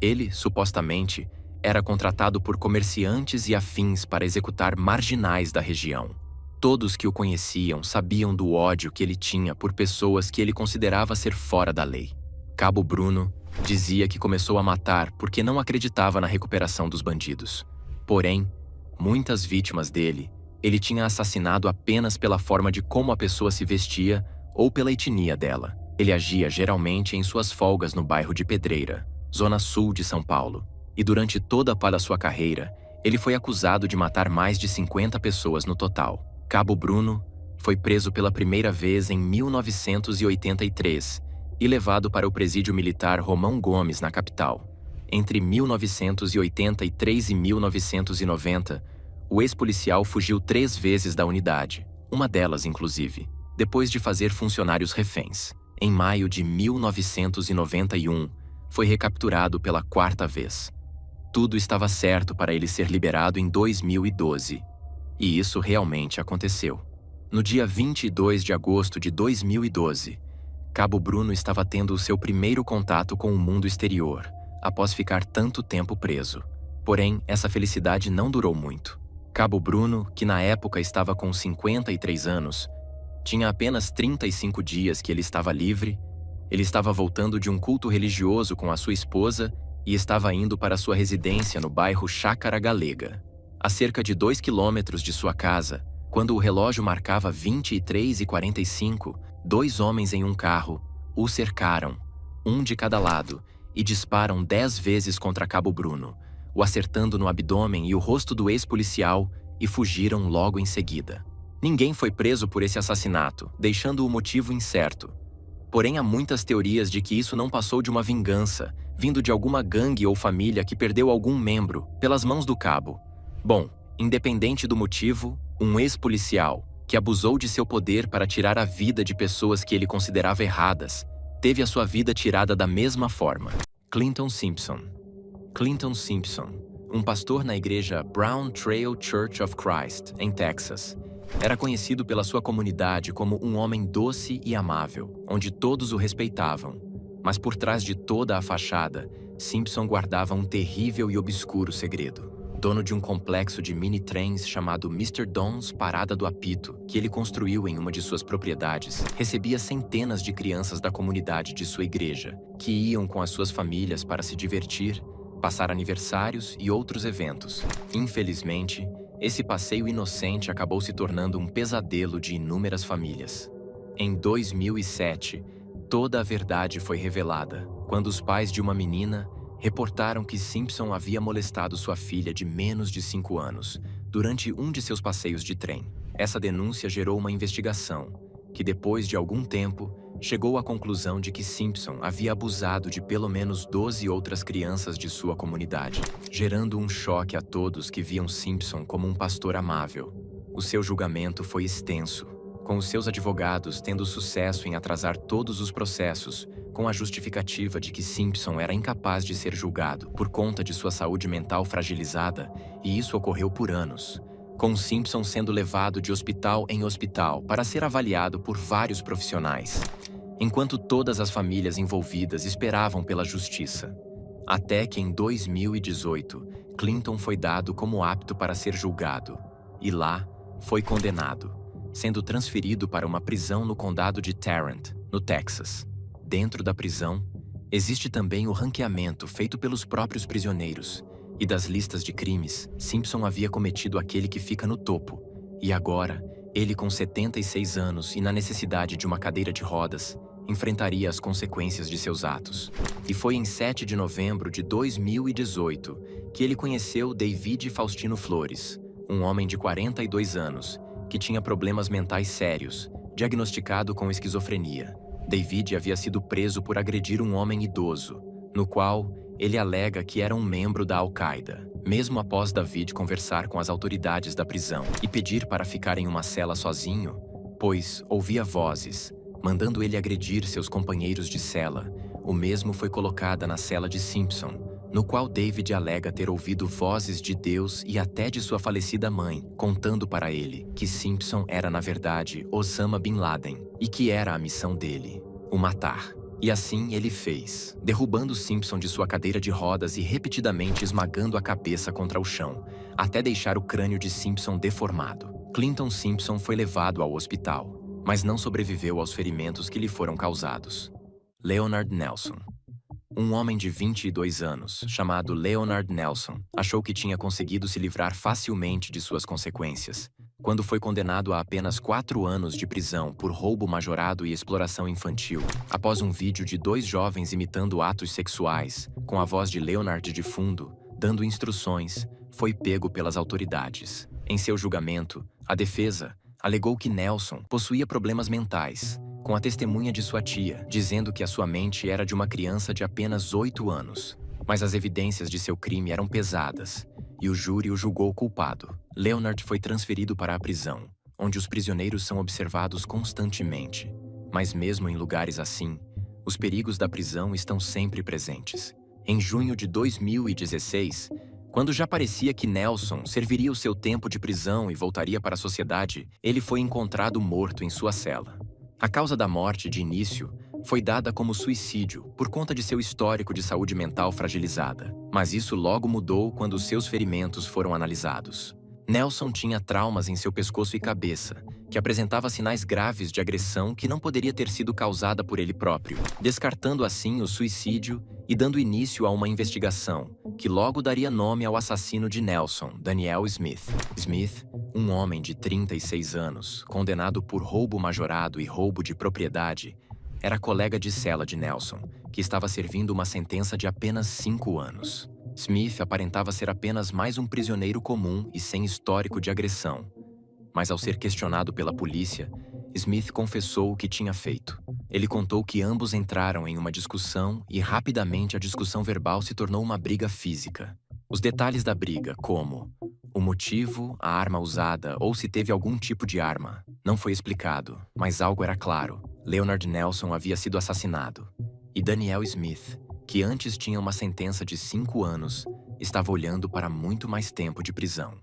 [SPEAKER 1] Ele, supostamente, era contratado por comerciantes e afins para executar marginais da região. Todos que o conheciam sabiam do ódio que ele tinha por pessoas que ele considerava ser fora da lei. Cabo Bruno dizia que começou a matar porque não acreditava na recuperação dos bandidos. Porém, muitas vítimas dele, ele tinha assassinado apenas pela forma de como a pessoa se vestia ou pela etnia dela. Ele agia geralmente em suas folgas no bairro de Pedreira, zona sul de São Paulo, e durante toda a sua carreira, ele foi acusado de matar mais de 50 pessoas no total. Cabo Bruno foi preso pela primeira vez em 1983 e levado para o presídio militar Romão Gomes, na capital. Entre 1983 e 1990, O ex-policial fugiu 3 vezes da unidade, uma delas, inclusive, depois de fazer funcionários reféns. Em maio de 1991, foi recapturado pela 4ª vez. Tudo estava certo para ele ser liberado em 2012. E isso realmente aconteceu. No dia 22 de agosto de 2012, Cabo Bruno estava tendo o seu primeiro contato com o mundo exterior, após ficar tanto tempo preso. Porém, essa felicidade não durou muito. Cabo Bruno, que na época estava com 53 anos, tinha apenas 35 dias que ele estava livre. Ele estava voltando de um culto religioso com a sua esposa e estava indo para sua residência no bairro Chácara Galega, a cerca de 2 quilômetros de sua casa. Quando o relógio marcava 23h45, 2 homens em um carro o cercaram, um de cada lado, e disparam 10 vezes contra Cabo Bruno, o acertando no abdômen e o rosto do ex-policial, e fugiram logo em seguida. Ninguém foi preso por esse assassinato, deixando o motivo incerto. Porém, há muitas teorias de que isso não passou de uma vingança, vindo de alguma gangue ou família que perdeu algum membro pelas mãos do cabo. Bom, independente do motivo, um ex-policial, que abusou de seu poder para tirar a vida de pessoas que ele considerava erradas, teve a sua vida tirada da mesma forma. Clinton Simpson. Clinton Simpson, um pastor na igreja Brown Trail Church of Christ, em Texas, era conhecido pela sua comunidade como um homem doce e amável, onde todos o respeitavam. Mas por trás de toda a fachada, Simpson guardava um terrível e obscuro segredo. Dono de um complexo de mini-trens chamado Mr. Don's Parada do Apito, que ele construiu em uma de suas propriedades, recebia centenas de crianças da comunidade de sua igreja, que iam com as suas famílias para se divertir, passar aniversários e outros eventos. Infelizmente, esse passeio inocente acabou se tornando um pesadelo de inúmeras famílias. Em 2007, toda a verdade foi revelada, quando os pais de uma menina reportaram que Simpson havia molestado sua filha de menos de 5 anos durante um de seus passeios de trem. Essa denúncia gerou uma investigação, que depois de algum tempo, chegou à conclusão de que Simpson havia abusado de pelo menos 12 outras crianças de sua comunidade, gerando um choque a todos que viam Simpson como um pastor amável. O seu julgamento foi extenso, com os seus advogados tendo sucesso em atrasar todos os processos, com a justificativa de que Simpson era incapaz de ser julgado por conta de sua saúde mental fragilizada, e isso ocorreu por anos, com Simpson sendo levado de hospital em hospital para ser avaliado por vários profissionais, enquanto todas as famílias envolvidas esperavam pela justiça. Até que em 2018, Clinton foi dado como apto para ser julgado, e lá foi condenado, sendo transferido para uma prisão no condado de Tarrant, no Texas. Dentro da prisão, existe também o ranqueamento feito pelos próprios prisioneiros, e das listas de crimes, Simpson havia cometido aquele que fica no topo, e agora, ele com 76 anos e na necessidade de uma cadeira de rodas, enfrentaria as consequências de seus atos. E foi em 7 de novembro de 2018 que ele conheceu David Faustino Flores, um homem de 42 anos, que tinha problemas mentais sérios, diagnosticado com esquizofrenia. David havia sido preso por agredir um homem idoso, no qual ele alega que era um membro da Al-Qaeda. Mesmo após David conversar com as autoridades da prisão e pedir para ficar em uma cela sozinho, pois ouvia vozes, mandando ele agredir seus companheiros de cela, o mesmo foi colocada na cela de Simpson, no qual David alega ter ouvido vozes de Deus e até de sua falecida mãe, contando para ele que Simpson era na verdade Osama Bin Laden e que era a missão dele, o matar. E assim ele fez, derrubando Simpson de sua cadeira de rodas e repetidamente esmagando a cabeça contra o chão, até deixar o crânio de Simpson deformado. Clinton Simpson foi levado ao hospital, mas não sobreviveu aos ferimentos que lhe foram causados. Leonard Nelson. Um homem de 22 anos, chamado Leonard Nelson, achou que tinha conseguido se livrar facilmente de suas consequências, quando foi condenado a apenas 4 anos de prisão por roubo majorado e exploração infantil, após um vídeo de 2 jovens imitando atos sexuais, com a voz de Leonard de fundo, dando instruções, foi pego pelas autoridades. Em seu julgamento, a defesa alegou que Nelson possuía problemas mentais, com a testemunha de sua tia, dizendo que a sua mente era de uma criança de apenas 8 anos. Mas as evidências de seu crime eram pesadas, e o júri o julgou culpado. Leonard foi transferido para a prisão, onde os prisioneiros são observados constantemente. Mas mesmo em lugares assim, os perigos da prisão estão sempre presentes. Em junho de 2016, quando já parecia que Nelson serviria o seu tempo de prisão e voltaria para a sociedade, ele foi encontrado morto em sua cela. A causa da morte, de início, foi dada como suicídio por conta de seu histórico de saúde mental fragilizada, mas isso logo mudou quando seus ferimentos foram analisados. Nelson tinha traumas em seu pescoço e cabeça, que apresentava sinais graves de agressão que não poderia ter sido causada por ele próprio, descartando assim o suicídio e dando início a uma investigação que logo daria nome ao assassino de Nelson, Daniel Smith. Smith, um homem de 36 anos, condenado por roubo majorado e roubo de propriedade, era colega de cela de Nelson, que estava servindo uma sentença de apenas 5 anos. Smith aparentava ser apenas mais um prisioneiro comum e sem histórico de agressão. Mas ao ser questionado pela polícia, Smith confessou o que tinha feito. Ele contou que ambos entraram em uma discussão e rapidamente a discussão verbal se tornou uma briga física. Os detalhes da briga, como o motivo, a arma usada ou se teve algum tipo de arma, não foi explicado, mas algo era claro. Leonard Nelson havia sido assassinado. E Daniel Smith, que antes tinha uma sentença de 5 anos, estava olhando para muito mais tempo de prisão.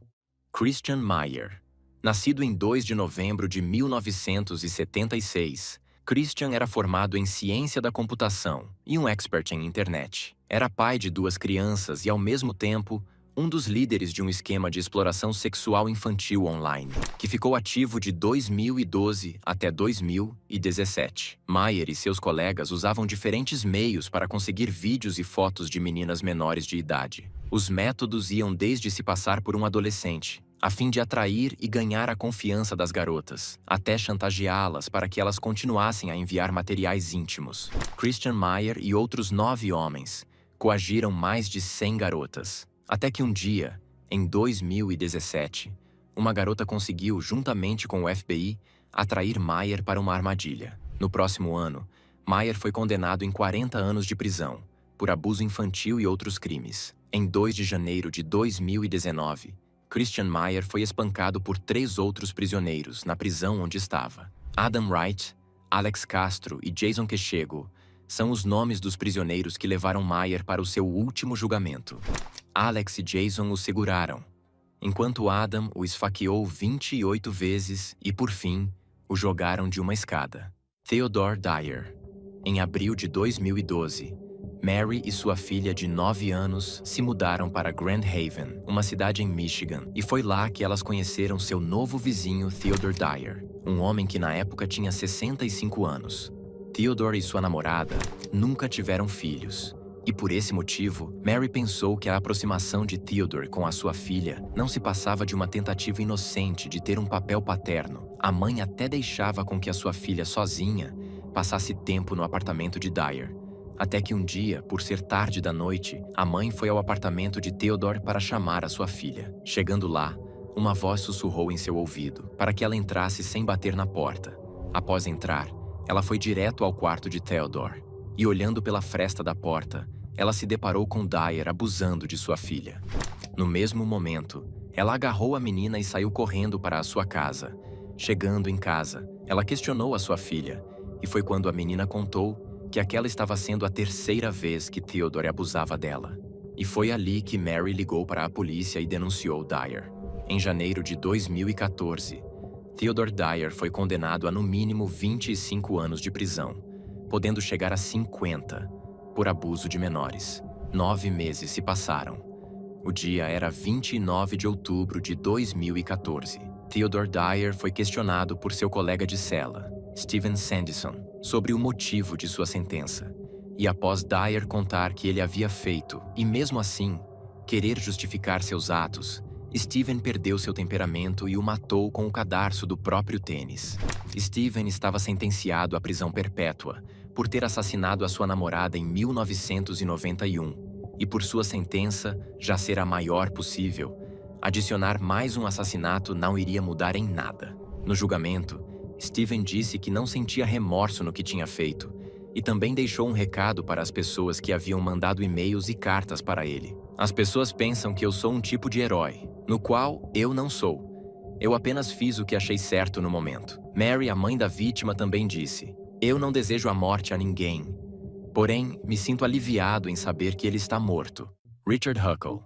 [SPEAKER 1] Christian Meier. Nascido em 2 de novembro de 1976, Christian era formado em ciência da computação e um expert em internet. Era pai de 2 crianças e, ao mesmo tempo, um dos líderes de um esquema de exploração sexual infantil online, que ficou ativo de 2012 até 2017. Meier e seus colegas usavam diferentes meios para conseguir vídeos e fotos de meninas menores de idade. Os métodos iam desde se passar por um adolescente, a fim de atrair e ganhar a confiança das garotas, até chantageá-las para que elas continuassem a enviar materiais íntimos. Christian Meier e outros 9 homens coagiram mais de 100 garotas. Até que um dia, em 2017, uma garota conseguiu, juntamente com o FBI, atrair Meier para uma armadilha. No próximo ano, Meier foi condenado em 40 anos de prisão, por abuso infantil e outros crimes. Em 2 de janeiro de 2019, Christian Meier foi espancado por 3 outros prisioneiros na prisão onde estava. Adam Wright, Alex Castro e Jason Quechego são os nomes dos prisioneiros que levaram Meier para o seu último julgamento. Alex e Jason o seguraram, enquanto Adam o esfaqueou 28 vezes e, por fim, o jogaram de uma escada. Theodore Dyer. Em abril de 2012, Mary e sua filha de 9 anos se mudaram para Grand Haven, uma cidade em Michigan, e foi lá que elas conheceram seu novo vizinho Theodore Dyer, um homem que na época tinha 65 anos. Theodore e sua namorada nunca tiveram filhos, e por esse motivo, Mary pensou que a aproximação de Theodore com a sua filha não se passava de uma tentativa inocente de ter um papel paterno. A mãe até deixava com que a sua filha sozinha passasse tempo no apartamento de Dyer. Até que um dia, por ser tarde da noite, a mãe foi ao apartamento de Theodore para chamar a sua filha. Chegando lá, uma voz sussurrou em seu ouvido para que ela entrasse sem bater na porta. Após entrar, ela foi direto ao quarto de Theodore e, olhando pela fresta da porta, ela se deparou com Dyer abusando de sua filha. No mesmo momento, ela agarrou a menina e saiu correndo para a sua casa. Chegando em casa, ela questionou a sua filha, e foi quando a menina contou que aquela estava sendo a 3ª vez que Theodore abusava dela. E foi ali que Mary ligou para a polícia e denunciou Dyer. Em janeiro de 2014, Theodore Dyer foi condenado a no mínimo 25 anos de prisão, podendo chegar a 50 por abuso de menores. 9 meses se passaram. O dia era 29 de outubro de 2014. Theodore Dyer foi questionado por seu colega de cela, Steven Sanderson, sobre o motivo de sua sentença. E após Dyer contar que ele havia feito, e mesmo assim, querer justificar seus atos, Steven perdeu seu temperamento e o matou com o cadarço do próprio tênis. Steven estava sentenciado à prisão perpétua por ter assassinado a sua namorada em 1991 e, por sua sentença já ser a maior possível, adicionar mais um assassinato não iria mudar em nada. No julgamento, Steven disse que não sentia remorso no que tinha feito e também deixou um recado para as pessoas que haviam mandado e-mails e cartas para ele. As pessoas pensam que eu sou um tipo de herói, no qual eu não sou. Eu apenas fiz o que achei certo no momento. Mary, a mãe da vítima, também disse: eu não desejo a morte a ninguém. Porém, me sinto aliviado em saber que ele está morto. Richard Huckle.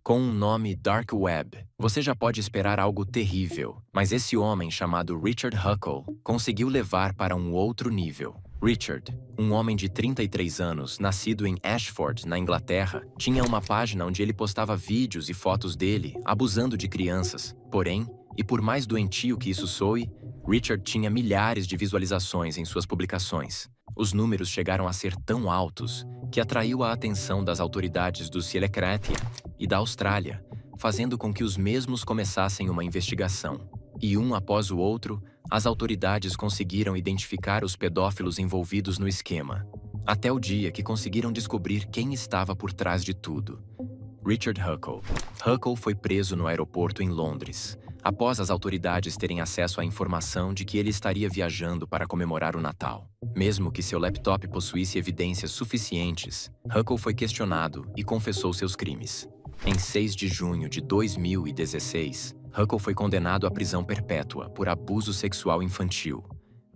[SPEAKER 1] Com um nome Dark Web, você já pode esperar algo terrível, mas esse homem chamado Richard Huckle conseguiu levar para um outro nível. Richard, um homem de 33 anos, nascido em Ashford, na Inglaterra, tinha uma página onde ele postava vídeos e fotos dele abusando de crianças. Porém, e por mais doentio que isso soe, Richard tinha milhares de visualizações em suas publicações. Os números chegaram a ser tão altos que atraiu a atenção das autoridades do Silecratia e da Austrália, fazendo com que os mesmos começassem uma investigação. E um após o outro, as autoridades conseguiram identificar os pedófilos envolvidos no esquema, até o dia que conseguiram descobrir quem estava por trás de tudo. Richard Huckle. Huckle foi preso no aeroporto em Londres, após as autoridades terem acesso à informação de que ele estaria viajando para comemorar o Natal. Mesmo que seu laptop possuísse evidências suficientes, Huckle foi questionado e confessou seus crimes. Em 6 de junho de 2016, Huckle foi condenado à prisão perpétua por abuso sexual infantil.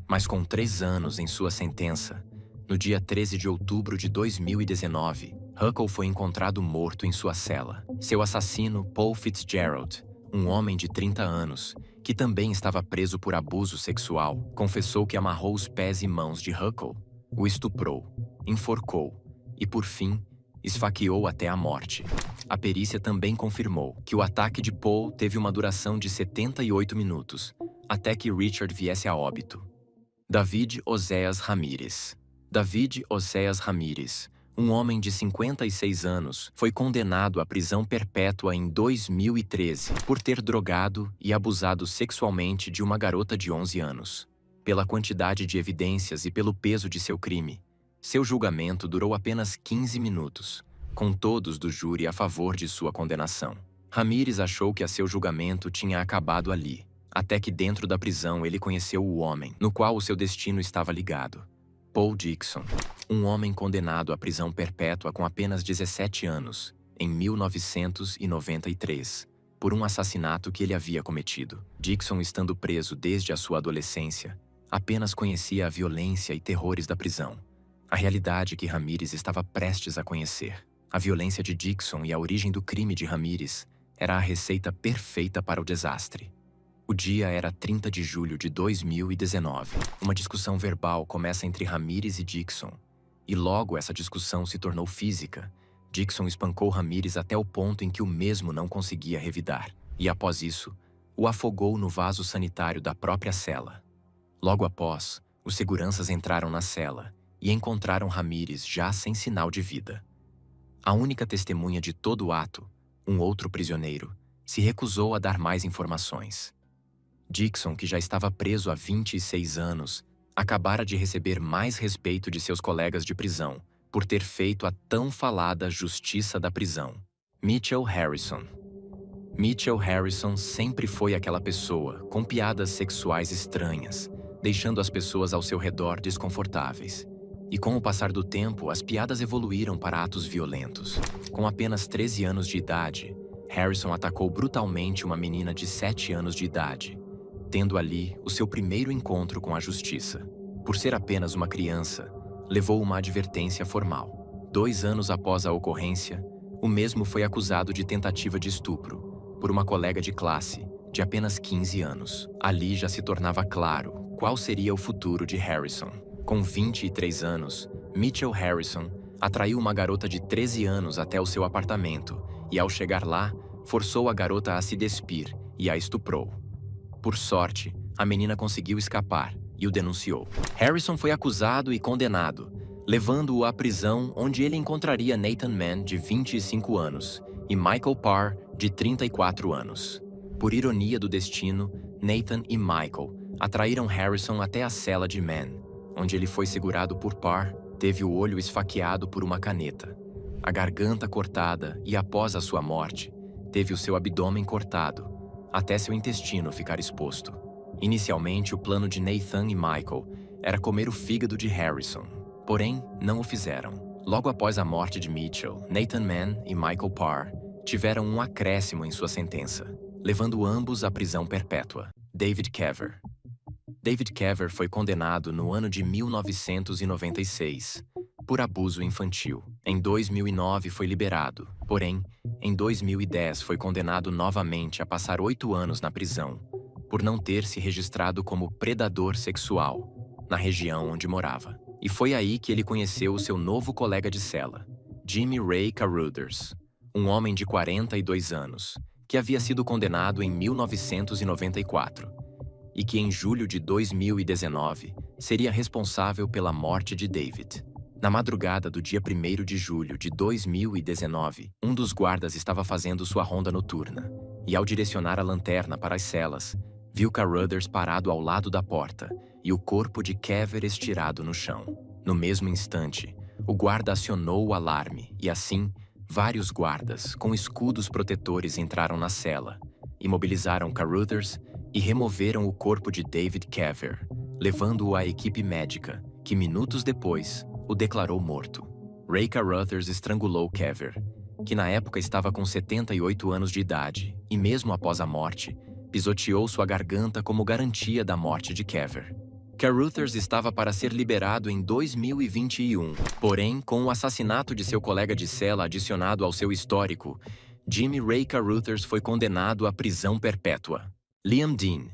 [SPEAKER 1] Mas com 3 anos em sua sentença, no dia 13 de outubro de 2019, Huckle foi encontrado morto em sua cela. Seu assassino, Paul Fitzgerald, um homem de 30 anos, que também estava preso por abuso sexual, confessou que amarrou os pés e mãos de Huckle, o estuprou, enforcou e, por fim, esfaqueou até a morte. A perícia também confirmou que o ataque de Paul teve uma duração de 78 minutos, até que Richard viesse a óbito. David Oséias Ramírez. David Oséias Ramírez, um homem de 56 anos, foi condenado à prisão perpétua em 2013 por ter drogado e abusado sexualmente de uma garota de 11 anos. Pela quantidade de evidências e pelo peso de seu crime, seu julgamento durou apenas 15 minutos, com todos do júri a favor de sua condenação. Ramírez achou que a seu julgamento tinha acabado ali, até que dentro da prisão ele conheceu o homem no qual o seu destino estava ligado. Paul Dixon, um homem condenado à prisão perpétua com apenas 17 anos, em 1993, por um assassinato que ele havia cometido. Dixon, estando preso desde a sua adolescência, apenas conhecia a violência e terrores da prisão. A realidade que Ramírez estava prestes a conhecer. A violência de Dixon e a origem do crime de Ramírez era a receita perfeita para o desastre. O dia era 30 de julho de 2019. Uma discussão verbal começa entre Ramírez e Dixon, e logo essa discussão se tornou física. Dixon espancou Ramírez até o ponto em que o mesmo não conseguia revidar, e após isso, o afogou no vaso sanitário da própria cela. Logo após, os seguranças entraram na cela e encontraram Ramírez já sem sinal de vida. A única testemunha de todo o ato, um outro prisioneiro, se recusou a dar mais informações. Dixon, que já estava preso há 26 anos, acabara de receber mais respeito de seus colegas de prisão por ter feito a tão falada justiça da prisão. Mitchell Harrison. Mitchell Harrison sempre foi aquela pessoa com piadas sexuais estranhas, deixando as pessoas ao seu redor desconfortáveis. E com o passar do tempo, as piadas evoluíram para atos violentos. Com apenas 13 anos de idade, Harrison atacou brutalmente uma menina de 7 anos de idade, tendo ali o seu primeiro encontro com a justiça. Por ser apenas uma criança, levou uma advertência formal. 2 anos após a ocorrência, o mesmo foi acusado de tentativa de estupro por uma colega de classe de apenas 15 anos. Ali já se tornava claro qual seria o futuro de Harrison. Com 23 anos, Mitchell Harrison atraiu uma garota de 13 anos até o seu apartamento e, ao chegar lá, forçou a garota a se despir e a estuprou. Por sorte, a menina conseguiu escapar e o denunciou. Harrison foi acusado e condenado, levando-o à prisão onde ele encontraria Nathan Mann, de 25 anos, e Michael Parr, de 34 anos. Por ironia do destino, Nathan e Michael atraíram Harrison até a cela de Mann, onde ele foi segurado por Parr, teve o olho esfaqueado por uma caneta, a garganta cortada e, após a sua morte, teve o seu abdômen cortado, até seu intestino ficar exposto. Inicialmente, o plano de Nathan e Michael era comer o fígado de Harrison. Porém, não o fizeram. Logo após a morte de Mitchell, Nathan Mann e Michael Parr tiveram um acréscimo em sua sentença, levando ambos à prisão perpétua. David Kever. David Kever foi condenado no ano de 1996 por abuso infantil. Em 2009 foi liberado, porém, em 2010 foi condenado novamente a passar 8 anos na prisão por não ter se registrado como predador sexual na região onde morava. E foi aí que ele conheceu o seu novo colega de cela, Jimmy Ray Carruthers, um homem de 42 anos, que havia sido condenado em 1994 e que em julho de 2019 seria responsável pela morte de David. Na madrugada do dia 1º de julho de 2019, um dos guardas estava fazendo sua ronda noturna e, ao direcionar a lanterna para as celas, viu Carruthers parado ao lado da porta e o corpo de Kever estirado no chão. No mesmo instante, o guarda acionou o alarme e, assim, vários guardas com escudos protetores entraram na cela, imobilizaram Carruthers e removeram o corpo de David Kever, levando-o à equipe médica, que minutos depois o declarou morto. Ray Carruthers estrangulou Kever, que na época estava com 78 anos de idade, e mesmo após a morte, pisoteou sua garganta como garantia da morte de Kever. Carruthers estava para ser liberado em 2021, porém, com o assassinato de seu colega de cela adicionado ao seu histórico, Jimmy Ray Carruthers foi condenado à prisão perpétua. Liam Dean.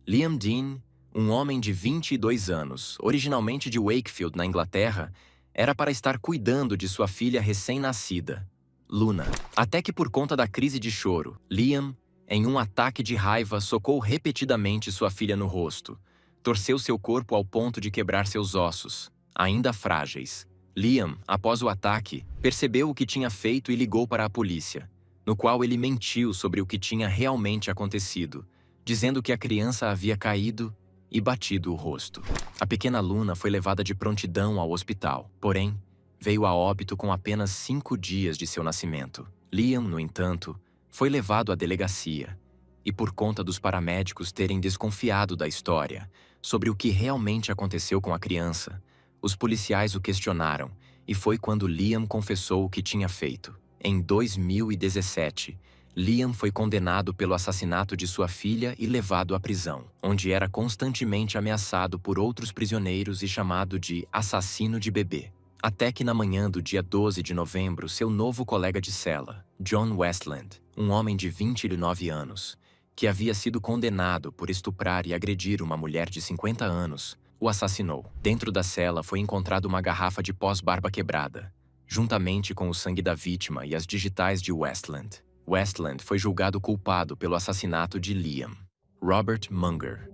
[SPEAKER 1] Liam Dean, um homem de 22 anos, originalmente de Wakefield, na Inglaterra, era para estar cuidando de sua filha recém-nascida, Luna. Até que, por conta da crise de choro, Liam, em um ataque de raiva, socou repetidamente sua filha no rosto. Torceu seu corpo ao ponto de quebrar seus ossos, ainda frágeis. Liam, após o ataque, percebeu o que tinha feito e ligou para a polícia, no qual ele mentiu sobre o que tinha realmente acontecido, dizendo que a criança havia caído e batido o rosto. A pequena Luna foi levada de prontidão ao hospital, porém, veio a óbito com apenas 5 dias de seu nascimento. Liam, no entanto, foi levado à delegacia, e por conta dos paramédicos terem desconfiado da história sobre o que realmente aconteceu com a criança, os policiais o questionaram, e foi quando Liam confessou o que tinha feito. Em 2017, Liam foi condenado pelo assassinato de sua filha e levado à prisão, onde era constantemente ameaçado por outros prisioneiros e chamado de assassino de bebê. Até que na manhã do dia 12 de novembro, seu novo colega de cela, John Westland, um homem de 29 anos, que havia sido condenado por estuprar e agredir uma mulher de 50 anos, o assassinou. Dentro da cela foi encontrada uma garrafa de pós-barba quebrada, juntamente com o sangue da vítima e as digitais de Westland. Westland foi julgado culpado pelo assassinato de Liam. Robert Munger.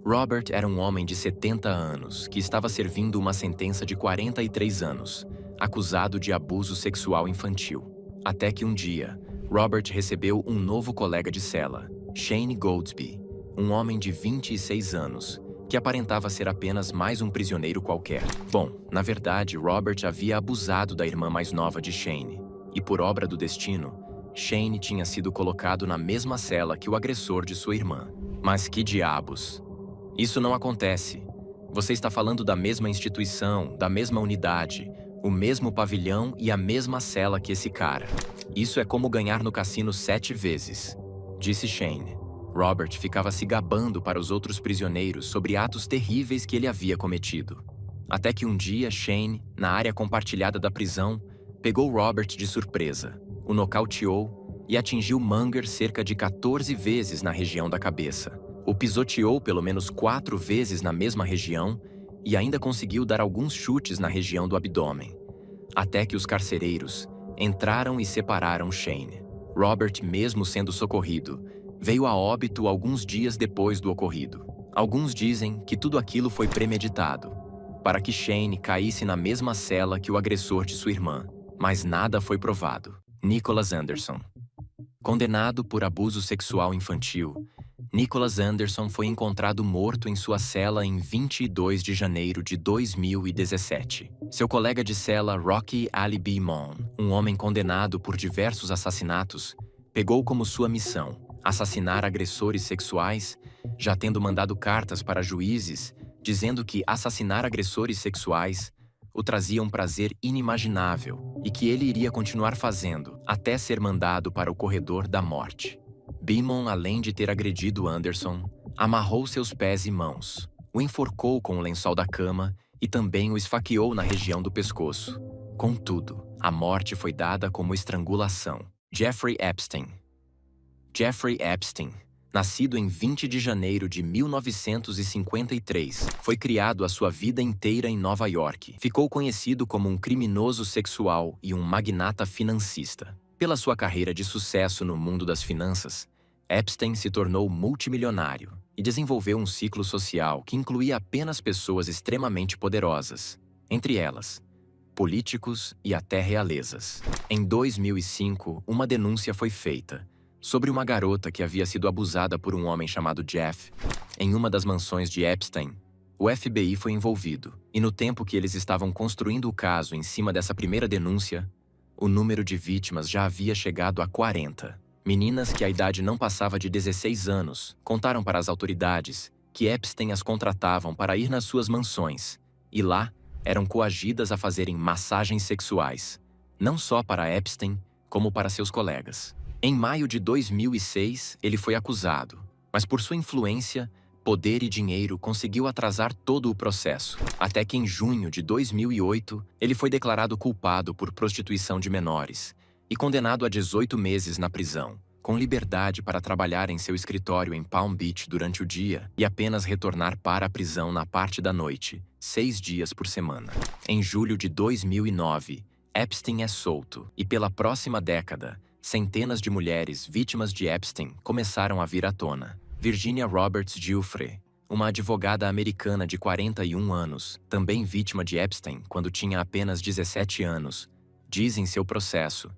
[SPEAKER 1] Robert era um homem de 70 anos que estava servindo uma sentença de 43 anos, acusado de abuso sexual infantil. Até que um dia, Robert recebeu um novo colega de cela, Shane Goldsby, um homem de 26 anos, que aparentava ser apenas mais um prisioneiro qualquer. Bom, na verdade, Robert havia abusado da irmã mais nova de Shane, e por obra do destino, Shane tinha sido colocado na mesma cela que o agressor de sua irmã. Mas que diabos! Isso não acontece. Você está falando da mesma instituição, da mesma unidade, o mesmo pavilhão e a mesma cela que esse cara. Isso é como ganhar no cassino 7 vezes, disse Shane. Robert ficava se gabando para os outros prisioneiros sobre atos terríveis que ele havia cometido. Até que um dia, Shane, na área compartilhada da prisão, pegou Robert de surpresa, o nocauteou e atingiu Munger cerca de 14 vezes na região da cabeça. O pisoteou pelo menos 4 vezes na mesma região e ainda conseguiu dar alguns chutes na região do abdômen, até que os carcereiros entraram e separaram Shane. Robert, mesmo sendo socorrido, veio a óbito alguns dias depois do ocorrido. Alguns dizem que tudo aquilo foi premeditado, para que Shane caísse na mesma cela que o agressor de sua irmã, mas nada foi provado. Nicholas Anderson. Condenado por abuso sexual infantil, Nicholas Anderson foi encontrado morto em sua cela em 22 de janeiro de 2017. Seu colega de cela, Rocky Ali B. Mon, um homem condenado por diversos assassinatos, pegou como sua missão assassinar agressores sexuais, já tendo mandado cartas para juízes dizendo que assassinar agressores sexuais o trazia um prazer inimaginável e que ele iria continuar fazendo até ser mandado para o corredor da morte. Beamon, além de ter agredido Anderson, amarrou seus pés e mãos, o enforcou com o lençol da cama e também o esfaqueou na região do pescoço. Contudo, a morte foi dada como estrangulação. Jeffrey Epstein. Jeffrey Epstein, nascido em 20 de janeiro de 1953, foi criado a sua vida inteira em Nova York. Ficou conhecido como um criminoso sexual e um magnata financista. Pela sua carreira de sucesso no mundo das finanças, Epstein se tornou multimilionário e desenvolveu um ciclo social que incluía apenas pessoas extremamente poderosas, entre elas, políticos e até realezas. Em 2005, uma denúncia foi feita sobre uma garota que havia sido abusada por um homem chamado Jeff. Em uma das mansões de Epstein, o FBI foi envolvido, e no tempo que eles estavam construindo o caso em cima dessa primeira denúncia, o número de vítimas já havia chegado a 40. Meninas que a idade não passava de 16 anos contaram para as autoridades que Epstein as contratavam para ir nas suas mansões, e lá eram coagidas a fazerem massagens sexuais, não só para Epstein, como para seus colegas. Em maio de 2006, ele foi acusado, mas por sua influência, poder e dinheiro conseguiu atrasar todo o processo, até que em junho de 2008, ele foi declarado culpado por prostituição de menores e condenado a 18 meses na prisão, com liberdade para trabalhar em seu escritório em Palm Beach durante o dia e apenas retornar para a prisão na parte da noite, 6 dias por semana. Em julho de 2009, Epstein é solto, e pela próxima década, centenas de mulheres vítimas de Epstein começaram a vir à tona. Virginia Roberts Giuffre, uma advogada americana de 41 anos, também vítima de Epstein quando tinha apenas 17 anos, diz em seu processo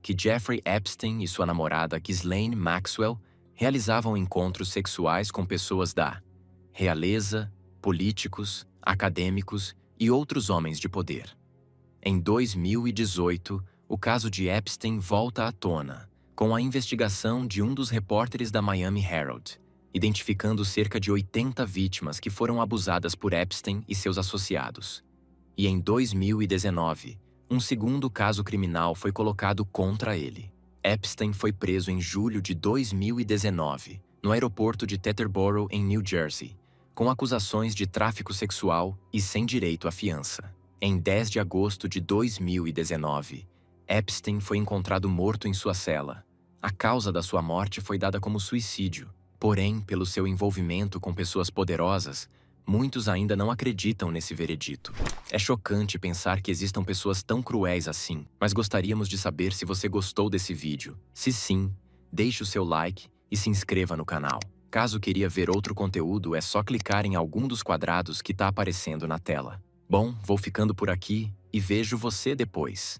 [SPEAKER 1] que Jeffrey Epstein e sua namorada Ghislaine Maxwell realizavam encontros sexuais com pessoas da realeza, políticos, acadêmicos e outros homens de poder. Em 2018, o caso de Epstein volta à tona, com a investigação de um dos repórteres da Miami Herald, identificando cerca de 80 vítimas que foram abusadas por Epstein e seus associados. E em 2019, um segundo caso criminal foi colocado contra ele. Epstein foi preso em julho de 2019, no aeroporto de Teterboro, em New Jersey, com acusações de tráfico sexual e sem direito à fiança. Em 10 de agosto de 2019, Epstein foi encontrado morto em sua cela. A causa da sua morte foi dada como suicídio, porém, pelo seu envolvimento com pessoas poderosas, muitos ainda não acreditam nesse veredito. É chocante pensar que existam pessoas tão cruéis assim, mas gostaríamos de saber se você gostou desse vídeo. Se sim, deixe o seu like e se inscreva no canal. Caso queria ver outro conteúdo, é só clicar em algum dos quadrados que está aparecendo na tela. Bom, vou ficando por aqui e vejo você depois.